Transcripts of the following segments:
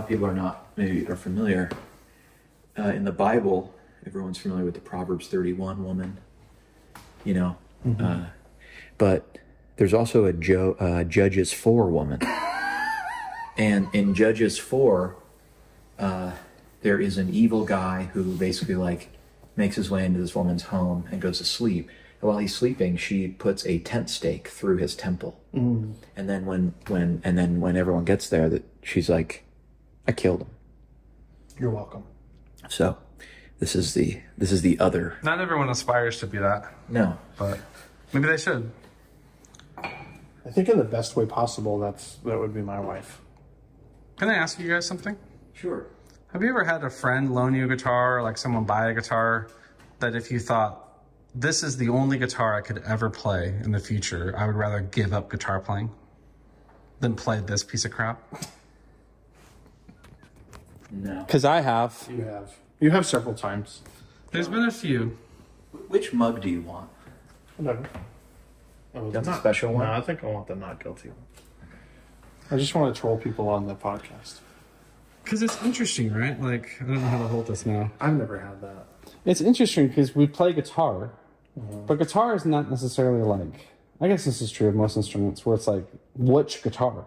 of people are familiar. In the Bible, everyone's familiar with the Proverbs 31 woman, you know. Mm-hmm. But there's also a Judges 4 woman. And in Judges 4, there is an evil guy who basically like makes his way into this woman's home and goes to sleep. And while he's sleeping, she puts a tent stake through his temple. Mm. And then when everyone gets there, that she's like, I killed him. You're welcome. So this is the other. Not everyone aspires to be that. No. But maybe they should. I think in the best way possible, that would be my wife. Can I ask you guys something? Sure. Have you ever had a friend loan you a guitar, or like someone buy a guitar, that if you thought, this is the only guitar I could ever play in the future, I would rather give up guitar playing than play this piece of crap? No. Because I have. You have several times. There's been a few. Which mug do you want? Whatever. That's a special one? No, I think I want the not guilty one. I just want to troll people on the podcast. Because it's interesting, right? Like, I don't know how to hold this now. I've never had that. It's interesting because we play guitar, but guitar is not necessarily like, I guess this is true of most instruments, where it's like, which guitar?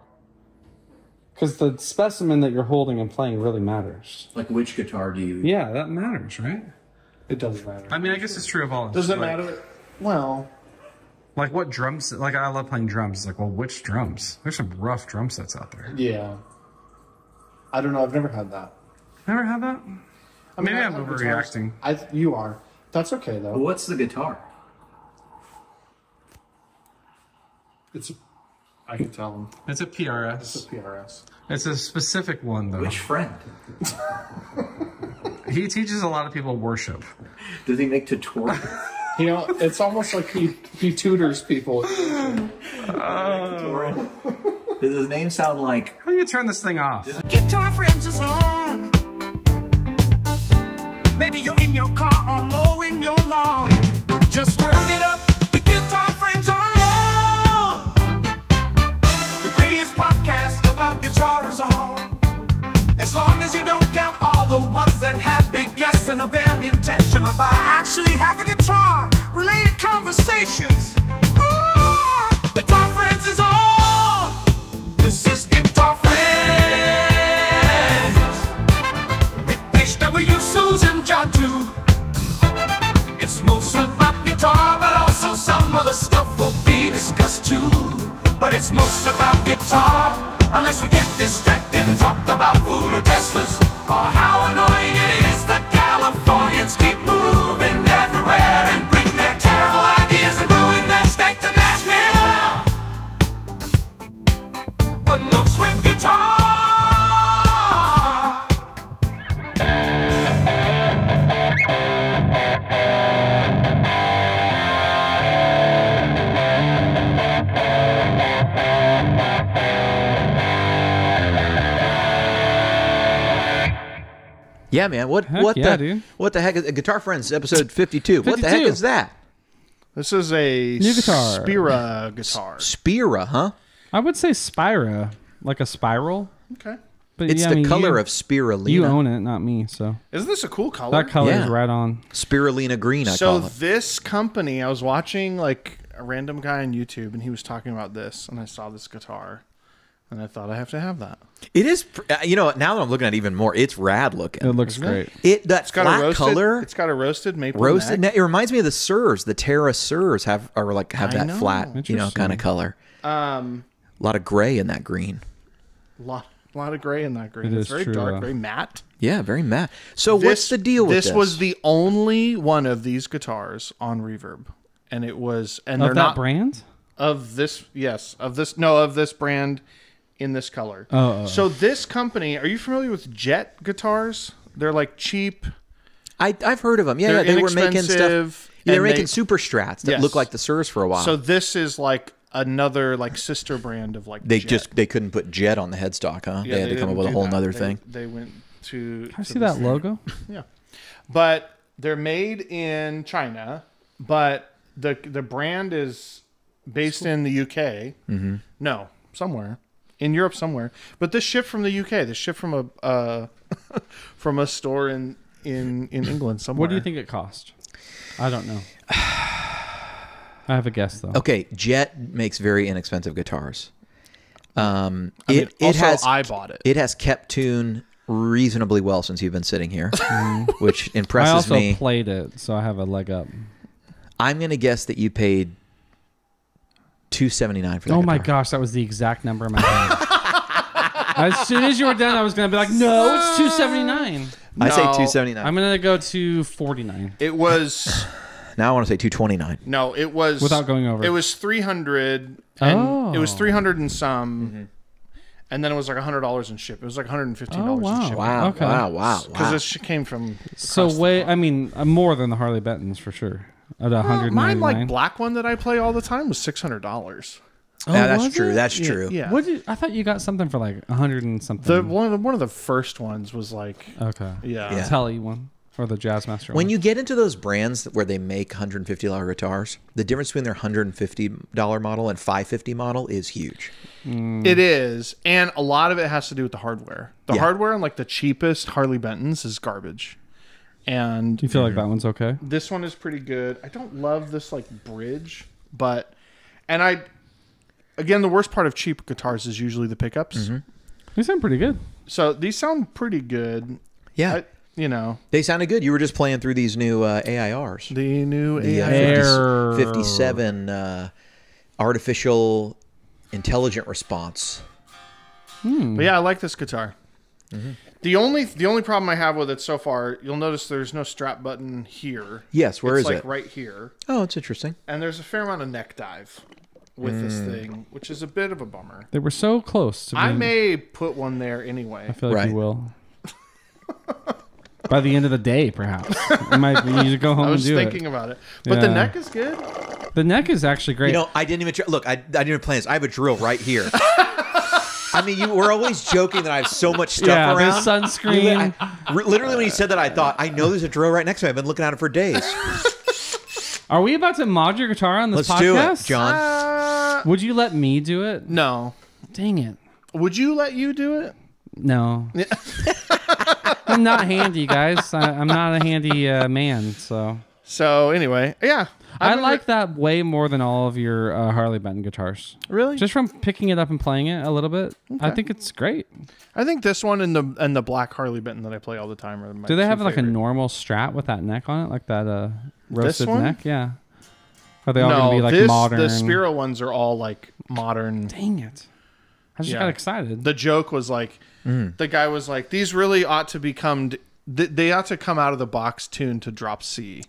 Because the specimen that you're holding and playing really matters. Like, which guitar do you... Yeah, that matters, right? It doesn't matter. I mean, I guess it's true of all. Does it like, matter? Well... Like, what drums... Like, I love playing drums. It's like, well, which drums? There's some rough drum sets out there. Yeah. I don't know. I've never had that. Never had that? I mean, maybe I'm overreacting. You are. That's okay, though. Well, what's the guitar? I can tell them. It's a PRS. It's a PRS. It's a specific one, though. Which friend? He teaches a lot of people worship. Does he make tutorials? You know, it's almost like he tutors people. Does his name sound like... How do you turn this thing off? Guitar friends is on. Maybe you're in your car or mowing your lawn. Just turn it up. The Guitar Friends on. The greatest podcast about guitar is on. As long as you don't count all the ones that have big guests and are very intentional about actually having a guitar related conversations. Ooh, the Guitar Friends is on. This is Guitar Friends with HW, Sooze and Jon too. It's mostly about guitar, but also some other stuff will be discussed too. But it's most about guitar, unless we get distracted and talk about food or Teslas, or how annoying it is that Californians keep moving everywhere and bring their terrible ideas and ruin their state to Nashville. But looks with guitar. Yeah, man. What the heck is Guitar Friends episode 52? What the heck is that? This is a new guitar. Spira guitar. Spira, huh? I would say Spira, like a spiral. Okay. But it's the color of spirulina. You own it, not me. So isn't this a cool color? That color is right on. Spirulina green, I call it. So this company, I was watching like a random guy on YouTube, and he was talking about this, and I saw this guitar, and I thought I have to have that. It is, you know, now that I'm looking at it even more, it's rad looking. It looks great. It's got a roasted color. It's got a roasted maple neck. It reminds me of the Surs. The Terra Surs have that flat, you know, kind of color. A lot of gray in that green. A lot of gray in that green. It's very dark, very matte. Yeah, very matte. So what's the deal with this? This was the only one of these guitars on Reverb, and it was they're not brand of this. Yes, of this brand in this color. So this company, are you familiar with Jet guitars? They're like cheap. I've heard of them. Yeah, they were making stuff. Yeah, they were making super strats that look like the Surs for a while. So this is like another like sister brand of like Jet. They couldn't put Jet on the headstock, huh? Yeah, they had to come up with a whole other thing. They went to. I see that logo. Yeah, but they're made in China, but the brand is based in the UK. Mm-hmm. No, somewhere. in Europe somewhere. But this shipped from the UK. This shipped from a from a store in England somewhere. What do you think it cost? I don't know. I have a guess though. Okay, Jet makes very inexpensive guitars. I bought it. It has kept tune reasonably well since you've been sitting here, which impresses I also me. played it, so I have a leg up. I'm going to guess that you paid $279 for that. Oh my gosh, that was the exact number in my head. As soon as you were done, I was gonna be like, no, it's $279. I say No. $279. I'm gonna go to $49 It was Now I want to say $229. no, it was without going over. It was 300, and Oh. it was 300 and some, and then it was like $100 in ship. It was like $115 Oh, wow. in ship. Wow, Okay. wow. Because this came from so across the way. pond. I mean, more than the Harley Benton's for sure. At Well, 199. mine, like black one that I play all the time, was $600. Oh, Yeah, that's was true. it? That's true. Yeah. What did I thought you got something for like 100 and something? The one of the first ones was like Okay. yeah. Yeah. Telly one or the Jazzmaster When one. you get into those brands where they make $150 guitars, the difference between their $150 model and $550 model is huge. It is, and a lot of it has to do with the hardware. The Yeah. hardware on like the cheapest Harley Bentons is garbage, and Do you feel like that one's okay? this one is pretty good. I don't love this like bridge, but again, the worst part of cheap guitars is usually the pickups. They sound pretty good. So these sound pretty good. Yeah. You know, They sounded good. You were just playing through these new AIRs. the new The AI. Air. 57 artificial intelligent response. But yeah, I like this guitar. The only problem I have with it so far, you'll notice there's no strap button here. Yes, where It's is like it? right here. Oh, it's interesting. And there's a fair amount of neck dive with this thing, which is a bit of a bummer. They were so close to being, I may put one there anyway. I feel like Right. you will. By the end of the day, perhaps. It might be you to go home I and was do thinking about it. But the Yeah. neck is good. it. The neck is actually great. You know, I didn't even look. I didn't even plan this. I have a drill right here. I mean, you were always joking that I have so much stuff yeah, around. there's sunscreen. Literally, when you said that, I thought I know there's a drill right next to me. I've been looking at it for days. Are we about to mod your guitar on this Let's podcast? do it, John. Would you let me do it? No. Dang it. Would you let you do it? No. I'm not handy, guys. I'm not a handy man, so. So anyway, yeah. I like that way more than all of your Harley Benton guitars. Really? Just from picking it up and playing it a little bit, I think it's great. I think this one and the black Harley Benton that I play all the time are my Do they two have like a favorite. normal Strat with that neck on it, like that roasted one? neck? Yeah. Are they all No, gonna be like this, modern? the Spiro ones are all like modern. Dang it! I just Yeah. got excited. The joke was like, the guy was like, these really ought to become. They ought to come out of the box tuned to drop C.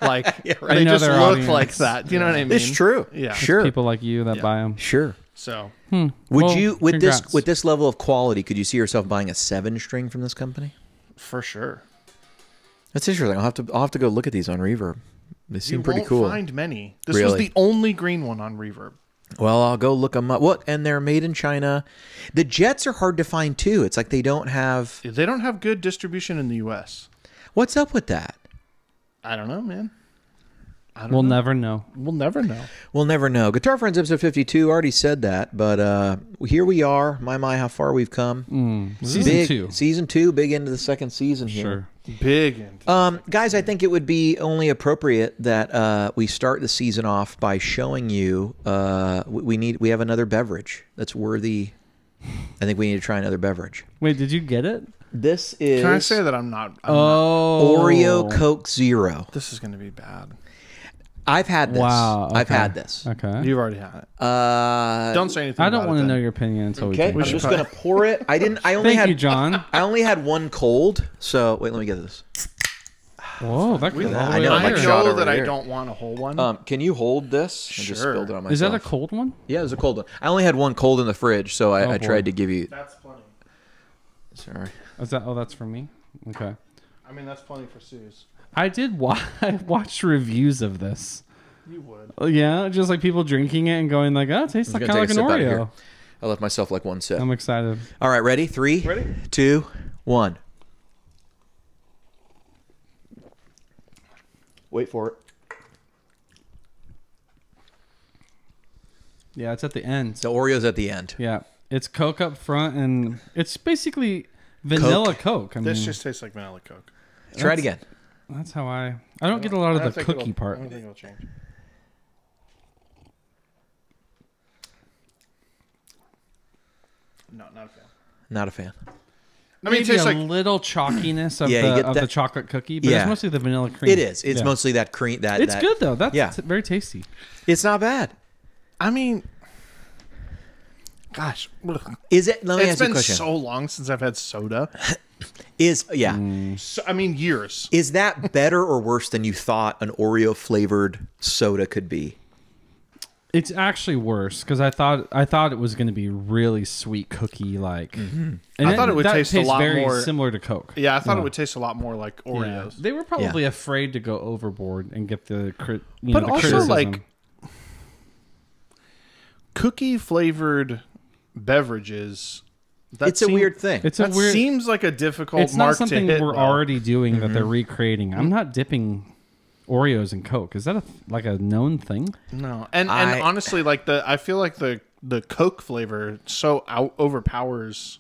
Like right. they I know just their look audience. like that. You know what I mean? It's true. Yeah. Sure. People like you that buy them. Sure. So Would Well, you with congrats. this level of quality? Could you see yourself buying a 7-string from this company? for sure, That's interesting. I'll have to go look at these on Reverb. They seem you pretty won't cool. find many. This was Really? the only green one on Reverb. Well, I'll go look them up. What? And they're made in China. The Jets are hard to find too. It's like they don't have. They don't have good distribution in the U.S. What's up with that? I don't know, man. We'll never know. We'll never know. We'll never know. Guitar Friends episode 52 already said that, but here we are. My, how far we've come. Season 2. Season 2, big into the second season here. Sure. Big. Guys, I think it would be only appropriate that we start the season off by showing you we have another beverage that's worthy. I think we need to try another beverage. Wait, did you get it? This is Can I say that I'm not? Oreo Coke Zero. This is going to be bad. I've had this. Wow. I've okay. had this. Okay. You've already had it. Uh, Don't say anything. I don't want to know your opinion until we okay, drink I'm it. just gonna pour it. I only Thank had you, John. I only had one cold. So wait, let me get this. Whoa, that goes all the I way know, over like I here. shot know over that I here. don't want a whole one. Can you hold this? I just Sure. spilled it on myself. Is that a cold one? Yeah, it was a cold one. I only had one cold in the fridge, so I boy. tried to give you. That's plenty. Sorry. Is that? Oh, that's for me. Okay. I mean, that's plenty for Sooze. I did. I watched reviews of this. You would. Oh, yeah, just like people drinking it and going like, "Oh, it tastes I'm like gonna kind of take like a an sip out of Oreo." here. I left myself like one sip. I'm excited. All right, ready? 3, Ready? 2, 1. Wait for it. Yeah, it's at the end. The Oreo's at the end. Yeah, It's Coke up front, and it's basically vanilla Coke. I mean, This just tastes like vanilla Coke. Try it again. that's how I don't get a lot of the cookie part. I don't think it'll change. No, not a fan. Not a fan. I mean, it Maybe tastes a like little chalkiness of, Yeah, you get the that- chocolate cookie, but Yeah. it's mostly the vanilla cream. It is. It's Yeah. mostly that cream. It's good though. That's very tasty. It's not bad. I mean, gosh, Is it? Let me it's ask you a been question. so long since I've had soda. So, I mean, years. Is that better or worse than you thought an Oreo flavored soda could be? It's actually worse because I thought it was going to be really sweet cookie like. And I thought it would that taste a tastes lot very more similar to Coke. Yeah, I thought it would taste a lot more like Yeah. Oreos. They were probably afraid to go overboard and get the But the also, criticism. like, cookie flavored beverages. It's a weird thing. it's a That weird. seems like a difficult It's not mark something to hit. we're though. already doing that they're recreating. I'm not dipping Oreos in Coke. Is that like a known thing? No, and I- honestly, like I feel like the Coke flavor overpowers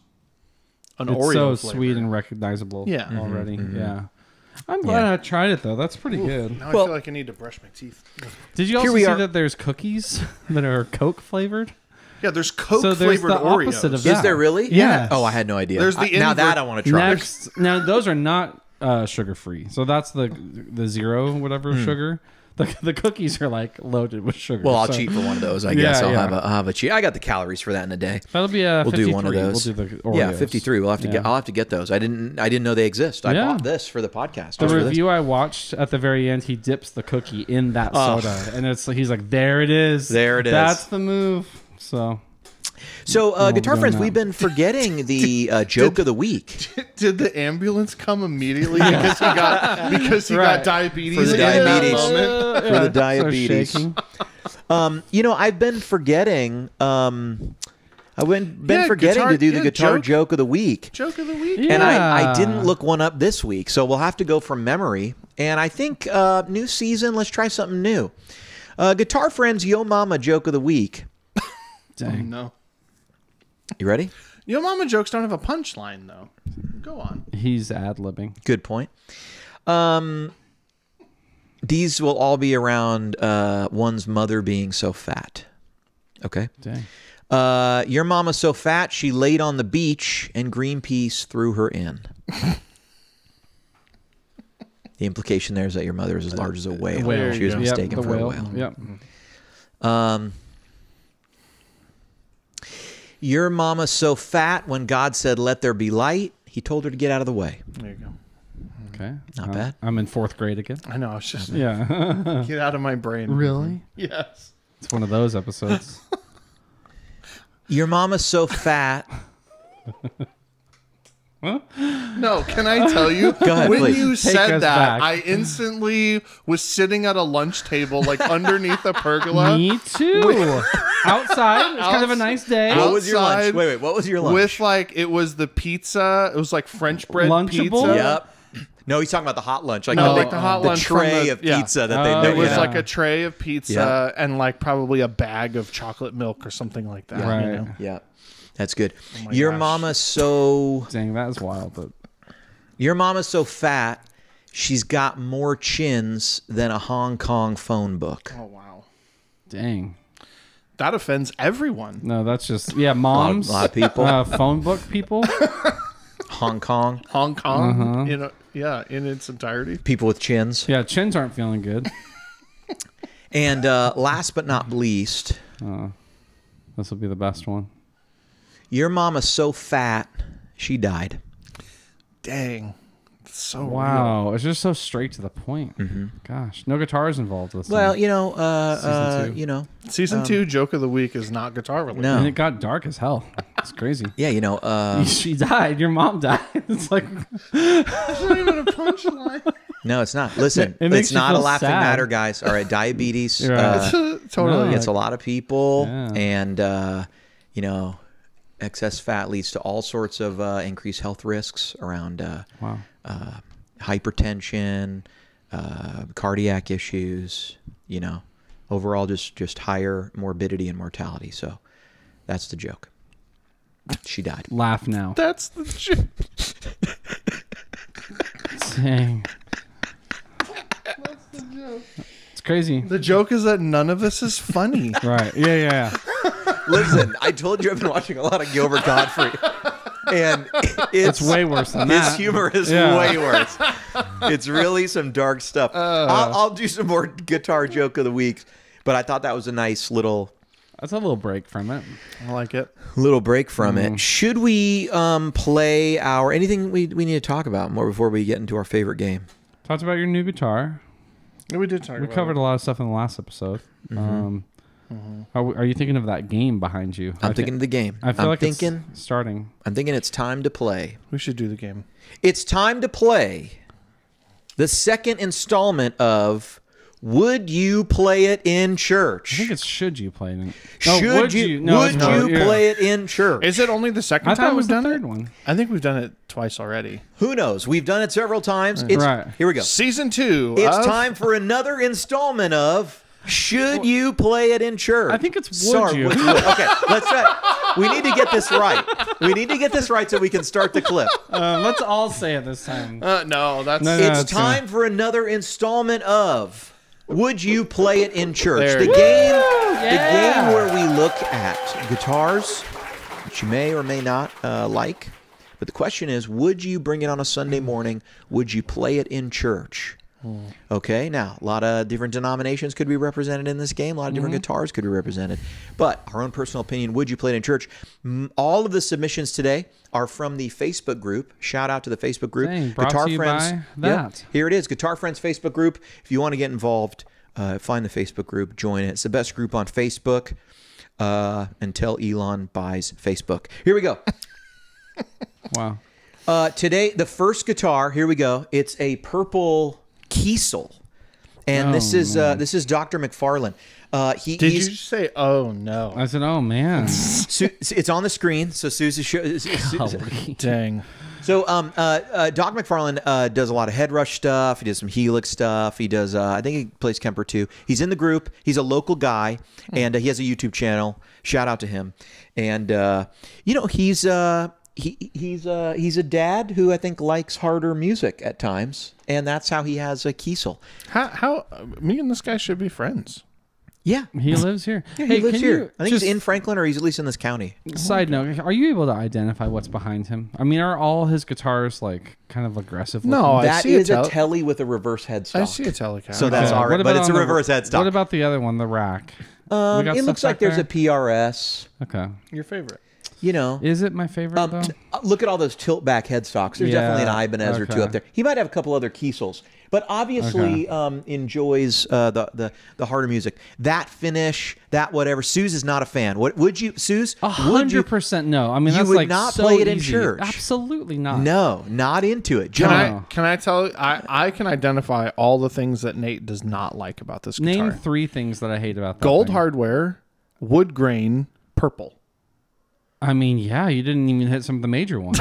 an It's Oreo so flavor. sweet and recognizable. Yeah. already. Yeah. I'm glad I tried it though. That's pretty good. Now Well- I feel like I need to brush my teeth. Did you Here also we see are. that there's cookies that are Coke flavored? Yeah, there's Coke So there's flavored the opposite Oreos. of that. Is there really? Yes. Oh, I had no idea. There's the now that invert- I want to try. Next, now those are not sugar free. So that's the zero whatever sugar. The cookies are like loaded with sugar. Well, I'll so cheat for one of those. I guess Yeah, I'll yeah. have a cheat. I got the calories for that in a day. That'll be a We'll 53. do one of those. We'll do the Oreos. Yeah, 53. We'll have to get. I'll have to get those. I didn't know they exist. I Yeah. bought this for the podcast. The just for this. review I watched at the very end, he dips the cookie in that soda, and he's like, "There it is. There it is. That's the move." So So, guitar done friends, that. we've been forgetting the joke of the week. Did the ambulance come immediately because he got diabetes For the in that diabetes. moment? For the diabetes. shaking. I've been forgetting. I've been forgetting to do the guitar joke of the week. Joke of the week. Yeah. And I didn't look one up this week, so we'll have to go from memory. And I think new season, let's try something new. Guitar friends, Yo Mama joke of the week. Dang. No. You ready? Yo Mama jokes don't have a punchline though. Go on. He's ad-libbing. Good point. These will all be around one's mother being so fat. Okay. Dang. Your mama's so fat she laid on the beach and Greenpeace threw her in. The implication there is that your mother is as large as a whale. Whale. She was Yep, mistaken the for a whale. Yep. Your mama's so fat when God said, "Let there be light," he told her to get out of the way. There you go. Okay. Not bad. I'm in 4th grade again. I know. It's just Yeah. get out of my brain. Really? Yes. It's one of those episodes. Your mama's so fat. No, can I tell you? Go ahead, when please. you Take said us that, back. I instantly was sitting at a lunch table, like underneath a pergola. Me too. Outside. It's kind of a nice day. Out- What was your lunch? Outside Wait, what was your lunch? With it was the pizza. It was like French bread Lunchable? pizza. Yep. No, he's talking about the hot lunch. Like No, the, like the hot lunch from tray the- of yeah. pizza that they Oh, make. It was Yeah. like a tray of pizza Yeah. and like probably a bag of chocolate milk or something like that. Right. You know? Yeah. That's good. my Your gosh. mama's so Dang, that is wild. But Your mama's so fat, she's got more chins than a Hong Kong phone book. Oh wow, dang. that offends everyone. No, that's just moms. lot of people. Phone book people. Hong Kong, Hong Kong, in its entirety. people with chins. Yeah, chins aren't feeling good. And last but not least, This will be the best one. your mama's so fat, she died. Dang, it's so real. Wow, it's just so straight to the point. Gosh, no guitars involved this Well, time. Season 2. Season 2 joke of the week is not guitar related. No. And it got dark as hell. It's crazy. Yeah, She died. Your mom died. It's like It's not even a punchline. no, it's not. Listen, It makes it's you not a feel laughing sad. matter, guys. All right, diabetes. Right. Totally. No. It's a lot of people, Yeah. and excess fat leads to all sorts of increased health risks around wow. hypertension, cardiac issues. Overall just higher morbidity and mortality. So that's the joke. She died. Laugh now. That's the joke. Dang. It's crazy. The joke is that none of this is funny. Right. Yeah. Listen, I told you I've been watching a lot of Gilbert Godfrey. And It's way worse than that. His humor is way worse. It's really some dark stuff. I'll do some more guitar joke of the week, but I thought that was a nice little That's a little break from it. I like it. break from it. Should we play anything we need to talk about more before we get into our favorite game? Talked about your new guitar. Yeah, we did talk We about covered a lot of stuff in the last episode. Are you thinking of that game behind you? I'm thinking of the game. I feel I'm it's starting. I'm thinking it's time to play. We should do the game. It's time to play the second installment of Would You Play It in Church? I think it's should you play it? Would you play it in church? Is it only the second I thought time it was we've the done third it? one. I think we've done it twice already. Who knows? We've done it several times. Right. Here we go. Season 2. It's time for another installment of Should You Play It in Church? I think it's would Sorry, you. Okay, let's we need to get this right. We need to get this right so we can start the clip. Let's all say it this time. No, that's No, It's that's time for another installment of Would You Play It in Church? There The you game where we look at guitars that you may or may not like. But the question is, would you bring it on a Sunday morning? Would you play it in church? Okay, now, a lot of different denominations could be represented in this game. A lot of different guitars could be represented. But our own personal opinion, would you play it in church? All of the submissions today are from the Facebook group. Shout out to the Facebook group. Dang, brought to you by that. Here it is, Guitar Friends Facebook group. If you want to get involved, find the Facebook group, join it. It's the best group on Facebook until Elon buys Facebook. Here we go. Wow. Today, the first guitar, here we go. It's a purple Kiesel. And this is Dr. McFarlane. Did you say, oh, no? I said, oh, man. It's on the screen, so Susie Dang. So, Doc McFarlane does a lot of head rush stuff. He does some Helix stuff. He does, I think he plays Kemper too. He's in the group. He's a local guy, and he has a YouTube channel. Shout out to him. And he's a dad who I think likes harder music at times, and that's how he has a Kiesel. How me and this guy should be friends. Yeah, He lives here. yeah, he lives can here. you I think just- he's in Franklin, or he's at least in this county. Side note, are you able to identify what's behind him? I mean, are all his guitars like kind of aggressive? No, looking? I That see is a a tel- telly with a reverse headstock. I see a Telecaster. So that's Okay. all right, What but about it's a on the- reverse headstock. What about the other one, the rack? We got It stuff looks like back there's there? a PRS. Okay. your favorite. Is it my favorite though? Look at all those tilt back headstocks. There's Yeah, definitely an Ibanez or two okay. up there. He might have a couple other Kiesels, but obviously enjoys the harder music. That finish, that whatever. Sooze is not a fan. What would you, Sooze? 100% no. I mean, you that's would like not so play it in easy. church? Absolutely not. No, not into it. Can John, I tell you, I can identify all the things that Nate does not like about this guitar. Name 3 things that I hate about that Gold thing. hardware, wood grain, purple. I mean, yeah, you didn't even hit some of the major ones,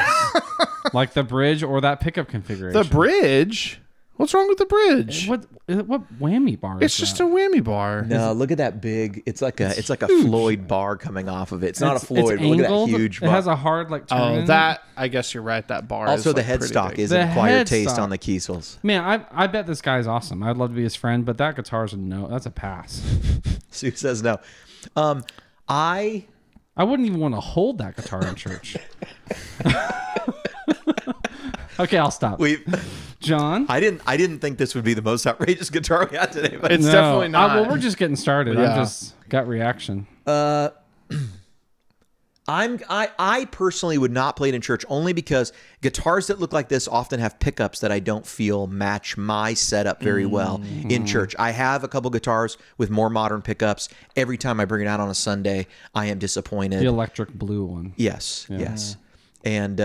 like the bridge or that pickup configuration. The bridge? What's wrong with the bridge? What whammy bar? It's is just that? a whammy bar. no, look at that big. It's like a Floyd bar coming off of it. It's not a Floyd, but look at that angled. huge It bar. has a hard like turn. Oh, in that I guess you're right. That bar. Also, is the like pretty headstock big. is The an acquired taste headstock. on the Kiesels. it. Man, I bet this guy's awesome. I'd love to be his friend, but that guitar's a no. That's a pass. Sue says no. I wouldn't even want to hold that guitar in church. Okay, I'll stop. John? I didn't think this would be the most outrageous guitar we had today, but It's definitely not. Well, we're just getting started. Yeah. I'm just gut reaction. I personally would not play it in church, only because guitars that look like this often have pickups that I don't feel match my setup very well in church. I have a couple guitars with more modern pickups. Every time I bring it out on a Sunday, I am disappointed. The electric blue one. Yes, yes. And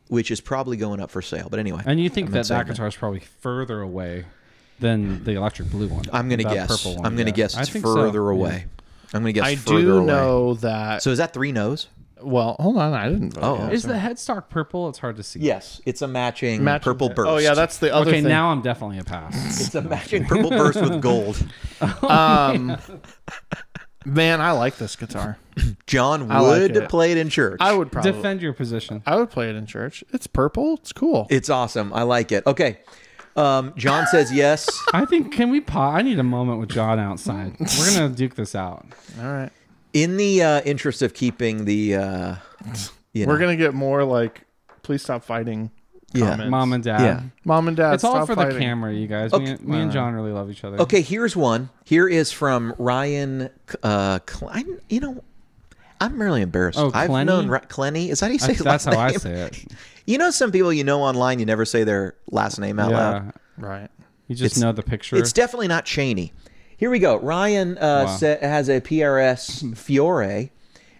which is probably going up for sale. But anyway. And you think I'm not that saying guitar is probably further away than the electric blue one? I'm going to That guess. purple one, I'm going to yeah. guess I it's think so, further yeah. away. I'm going to guess I further do away. know that. So is that 3 no's? Well, hold on. I didn't vote. Oh. yet. Is the headstock purple? It's hard to see. Yes, it's a matching Matching purple head- burst. Oh yeah, that's the other Okay, thing. now I'm definitely a pass. It's a matching purple burst with gold. Man, I like this guitar. John I like would it. play it in church. I would probably Defend your position. I would play it in church. It's purple. It's cool. It's awesome. I like it. Okay. John says yes. I think, can we pause? I need a moment with John outside. We're going to duke this out. All right. In the interest of keeping the, We're gonna get more like, please stop fighting. Comments. Mom and dad. Yeah. Mom and dad. It's all stop for fighting. the camera, you guys. Okay. Me and John really love each other. Okay, here's one. Here is from Ryan. I'm really embarrassed. Oh, I've Clenny? known Clenny. Is that how you say his That's last how I name? say it. You know, some people you know online, you never say their last name out loud. Right. You just It's- know the picture. It's definitely not Cheney. Here we go. Ryan has a PRS Fiore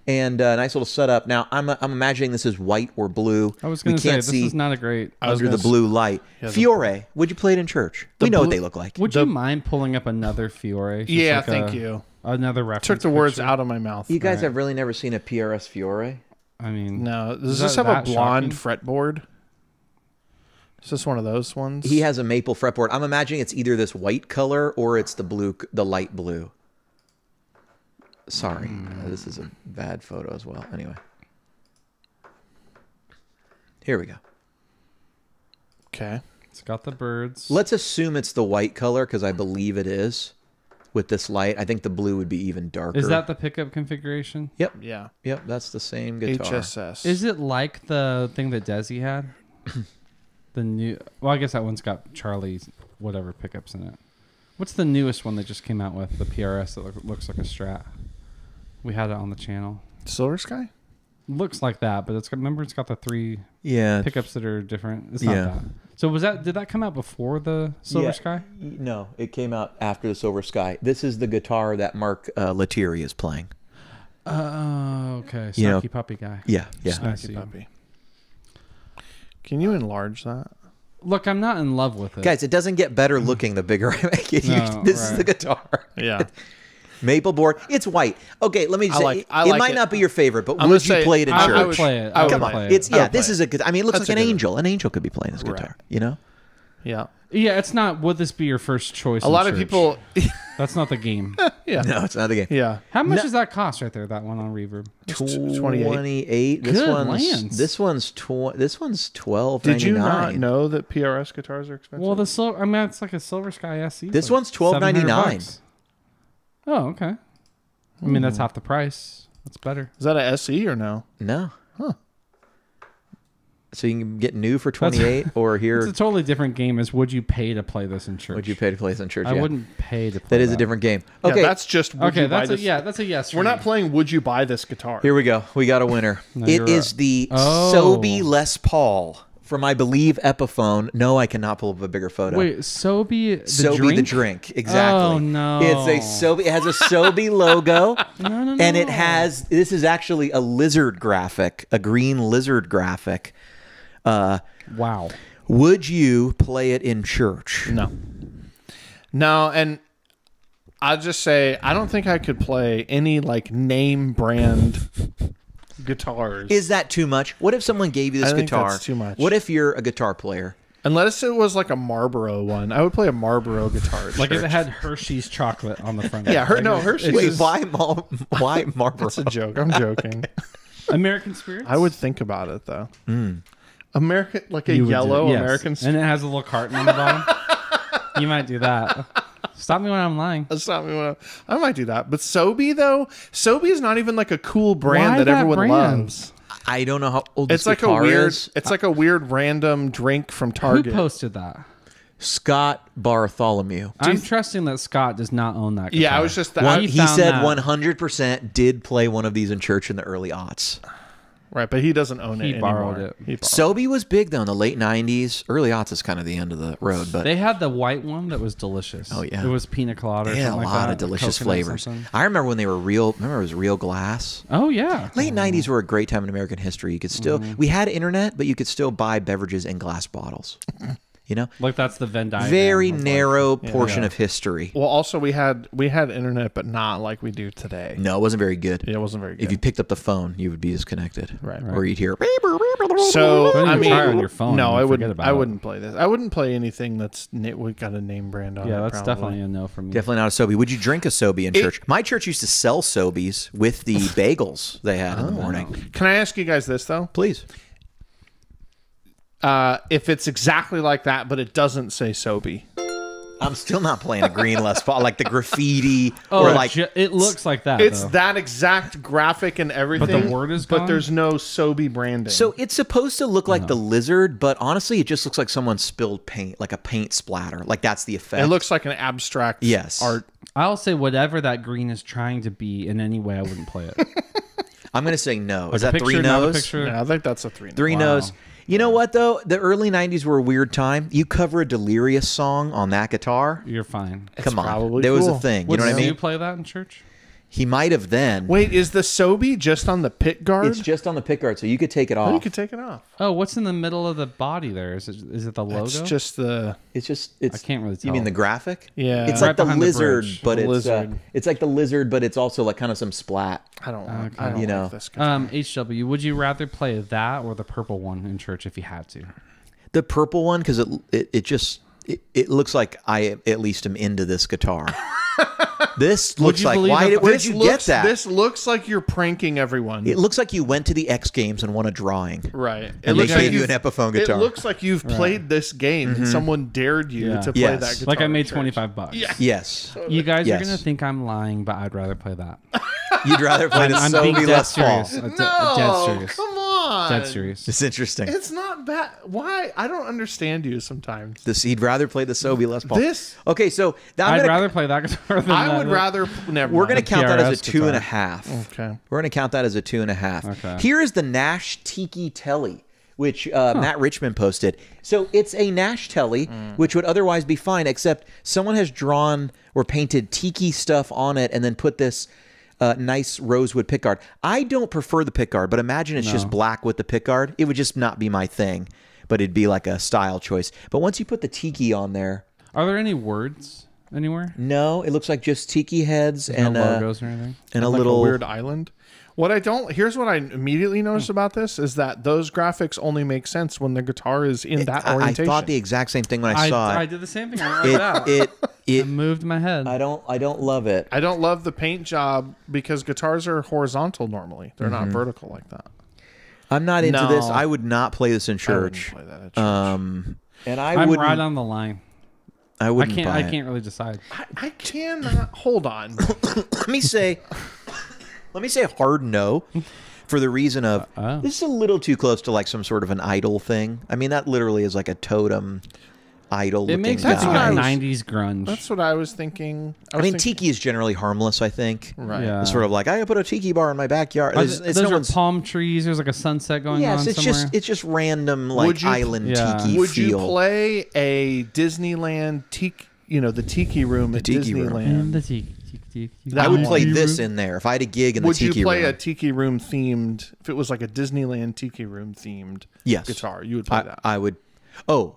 and a nice little setup. Now, I'm imagining this is white or blue. I was going to say, this is not a great... under the blue light. Fiore, would you play it in church? We know what they look like. Would you mind pulling up another Fiore? Just Yeah, like thank you. Another reference. Took the words picture? out of my mouth. You guys have really never seen a PRS Fiore? I mean... No. Does that this have a that blonde shocking? fretboard? Is this one of those ones? He has a maple fretboard. I'm imagining it's either this white color or it's the light blue. Sorry, this is a bad photo as well. Anyway, here we go. Okay. It's got the birds. Let's assume it's the white color because I believe it is. With this light, I think the blue would be even darker. Is that the pickup configuration? Yep. Yeah. Yep, that's the same guitar. HSS. Is it like the thing that Desi had? The new... Well, I guess that one's got Charlie's whatever pickups in it. What's the newest one that just came out with? The PRS that looks like a Strat. We had it on the channel. Silver Sky? Looks like that, but remember it's got the 3 Yeah. pickups that are different. It's Yeah. not that. So did that come out before the Silver Sky? No, it came out after the Silver Sky. This is the guitar that Mark Lettieri is playing. Oh, okay. You know- Snarky puppy guy. Yeah, yeah. I see. Snarky puppy. Can you enlarge that? Look, I'm not in love with it. Guys, it doesn't get better looking the bigger I make it. No, This is right. the guitar. Yeah. Maple board. It's white. Okay, let me just say, I it like might it. not be your favorite, but I'm would gonna you say play it in I church? would play it. I would Come play on, it. it's I would yeah. This play is a good. I mean, it looks That's like a an good angel. An angel could be playing this guitar. Right. You know? Yeah. Yeah, it's not. Would this be your first choice? A lot of people. That's not the game. Yeah. No, it's not the game. Yeah. How much does that cost right there? That one on Reverb. 28. This Good one's lands. this one's $12.99. Did you not know that PRS guitars are expensive? Well, the silver. I mean, it's like a Silver Sky SE. This It's one's $12.99. $700. Oh, okay. I mean, that's half the price. That's better. is that a SE or no? No. Huh. So you can get new for 28, or here. It's a totally different game. As would you pay to play this in church? Would you pay to play this in church? I Yeah. wouldn't pay to play That is a different game. Yeah, Okay, that's just. Would Okay, you buy that's this? that's a yes. We're not playing. Would you buy this guitar? here we go. We got a winner. No, It you're is right. the Oh. Sobe Les Paul from, I believe, Epiphone. No, I cannot pull up a bigger photo. Wait, Sobe the Sobe drink? the drink, exactly. Oh, no. It's a Sobe. It has a Sobe logo, No. and it has. This is actually a lizard graphic, a green lizard graphic. Wow. Would you play it in church? No. No, and I'll just say I don't think I could play any like name brand guitars. Is that too much? What if someone gave you this I think guitar? that's too much. What if you're a guitar player? Unless it was like a Marlboro one. I would play a Marlboro guitar. at Like if church. it had Hershey's chocolate on the front. Yeah, Like, Hershey's. Wait, is- why Marlboro? That's a joke. I'm joking. American Spirits. I would think about it though. American, like a You would do- yellow yes. American. and it has a little carton on the bottom. You might do that. Stop me when I'm lying. Stop me when I might do that. But Sobe though, Sobe is not even like a cool brand Why that that everyone brand? loves. I don't know how old this It's like a guitar weird. is. It's like a weird random drink from Target. Who posted that? Scott Bartholomew. I'm trusting that Scott does not own that guitar. Yeah, I was just. He found said that. 100% did play one of these in church in the early aughts. Right, but he doesn't own it He borrowed anymore. it. He borrowed Sobe was big though in the late 90s. Early aughts is kind of the end of the road, but They had the white one that was delicious. Oh, yeah. It was pina colada or they had a something like lot that. of delicious Coconut flavors. something. I remember when they were real. Remember it was real glass. Oh, yeah. Late 90s were a great time in American history. You could still, we had internet, but you could still buy beverages in glass bottles. You know, Like that's the Venn diagram. very of, like- narrow portion of history. Well, also we had internet, but not like we do today. No, it wasn't very good. Yeah, it wasn't very good. If you picked up the phone, you would be disconnected. Right. Or you'd hear. So Don't I even mean, try on your phone. no, You I forget wouldn't. about I it. wouldn't play this. I wouldn't play anything that's we got a name brand on it. Yeah, that's probably. definitely a no for me. Definitely not a Sobe. Would you drink a Sobe in church? My church used to sell Sobeys with the bagels they had in the morning. Can I ask you guys this though? Please. If it's exactly like that, but it doesn't say Sobe. I'm still not playing a green Les Paul, like the graffiti Oh, or like it looks like that. It's though. that exact graphic and everything. But the word is But gone? there's no Sobe branding. So it's supposed to look like the lizard, but honestly, it just looks like someone spilled paint, like a paint splatter. Like that's the effect. it looks like an abstract Yes. art. I'll say whatever that green is trying to be in any way, I wouldn't play it. I'm going to say no. Is A that picture, three not a no's? picture? Yeah, I think that's a 3. Three Wow. no's. You know what though? The early '90s were a weird time. You cover a Delirious song on that guitar. You're fine. Come on, probably there was a cool. thing. You Would know what I Stu mean? play that in church? He might have then. Wait, is the Sobe just on the pit guard? It's just on the pickguard, so you could take it off. Oh, you could take it off. Oh, what's in the middle of the body there? Is it the logo? It's just the. It's I can't really You mean tell. the graphic? Yeah. It's Right like the behind the lizard, bridge. but The it's lizard. it's like the lizard, but it's also like kind of some splat. I don't. Want, Okay. I don't You know. like this guy. HW, would you rather play that or the purple one in church if you had to? The purple one, because it looks like I at least am into this guitar. This looks you like believe why that- where'd This you looks, get that? This looks like you're pranking everyone. It looks like you went to the X Games and won a drawing. Right. It And they looks like gave you you've- an Epiphone guitar. It looks like you've played this game and someone dared you Yeah. to play Yes. that guitar. Like I at made church. $25. Yeah. Yes, You guys Yes. are gonna think I'm lying, but I'd rather play that. you'd rather play the I'm being Sobe dead Les Paul. serious. No, Dead serious. come on. Dead serious. It's interesting. It's not bad. Why? I don't understand you sometimes. He'd rather play the Sobe Les Paul. This- Okay, so now I'd rather play that guitar than I that. would rather. Never. we're going to mind. count that as a PRS 2.5. Okay. We're going to count that as a 2.5. Okay. Here is the Nash Tiki Telly, which Matt Richmond posted. So it's a Nash Telly, which would otherwise be fine, except someone has drawn or painted tiki stuff on it and then put this nice rosewood pickguard. I don't prefer the pickguard, but imagine it's just black with the pickguard. It would just not be my thing, but it'd be like a style choice. But once you put the tiki on there, Are there any words anywhere? no, it looks like just tiki heads and No logos or anything? and a Like little a weird island. What I don't here's what I immediately noticed about this is that those graphics only make sense when the guitar is in that I orientation. thought the exact same thing when I saw I it. did the same thing. I like that. It I moved my head. I don't love it. I don't love the paint job because guitars are horizontal normally. They're not vertical like that. I'm not into this. No. I would not play this in I wouldn't church. play that at church. And I I'm wouldn't. right on the line. I I wouldn't. can't. buy I it. can't really decide. I cannot hold on. Let me say. Let me say a hard no, for the reason of this is a little too close to like some sort of an idol thing. I mean, that literally is like a totem idol. It makes That's me what I think was- 90s grunge. That's what I was thinking. I mean, tiki is generally harmless. I think. Right. Yeah. It's sort of like I put a tiki bar in my backyard. Are It's those no are one's- palm trees. There's like a sunset going Yes, on it's somewhere. just random like Would you- island Yeah. tiki Would feel. you play a Disneyland tiki? You know, the tiki room at tiki room. Disneyland. In the tiki. I would play Tiki this in there if I had a gig in the Would tiki you play room. a tiki room themed? If it was like a Disneyland tiki room themed Yes. guitar, you would play that. I would. Oh,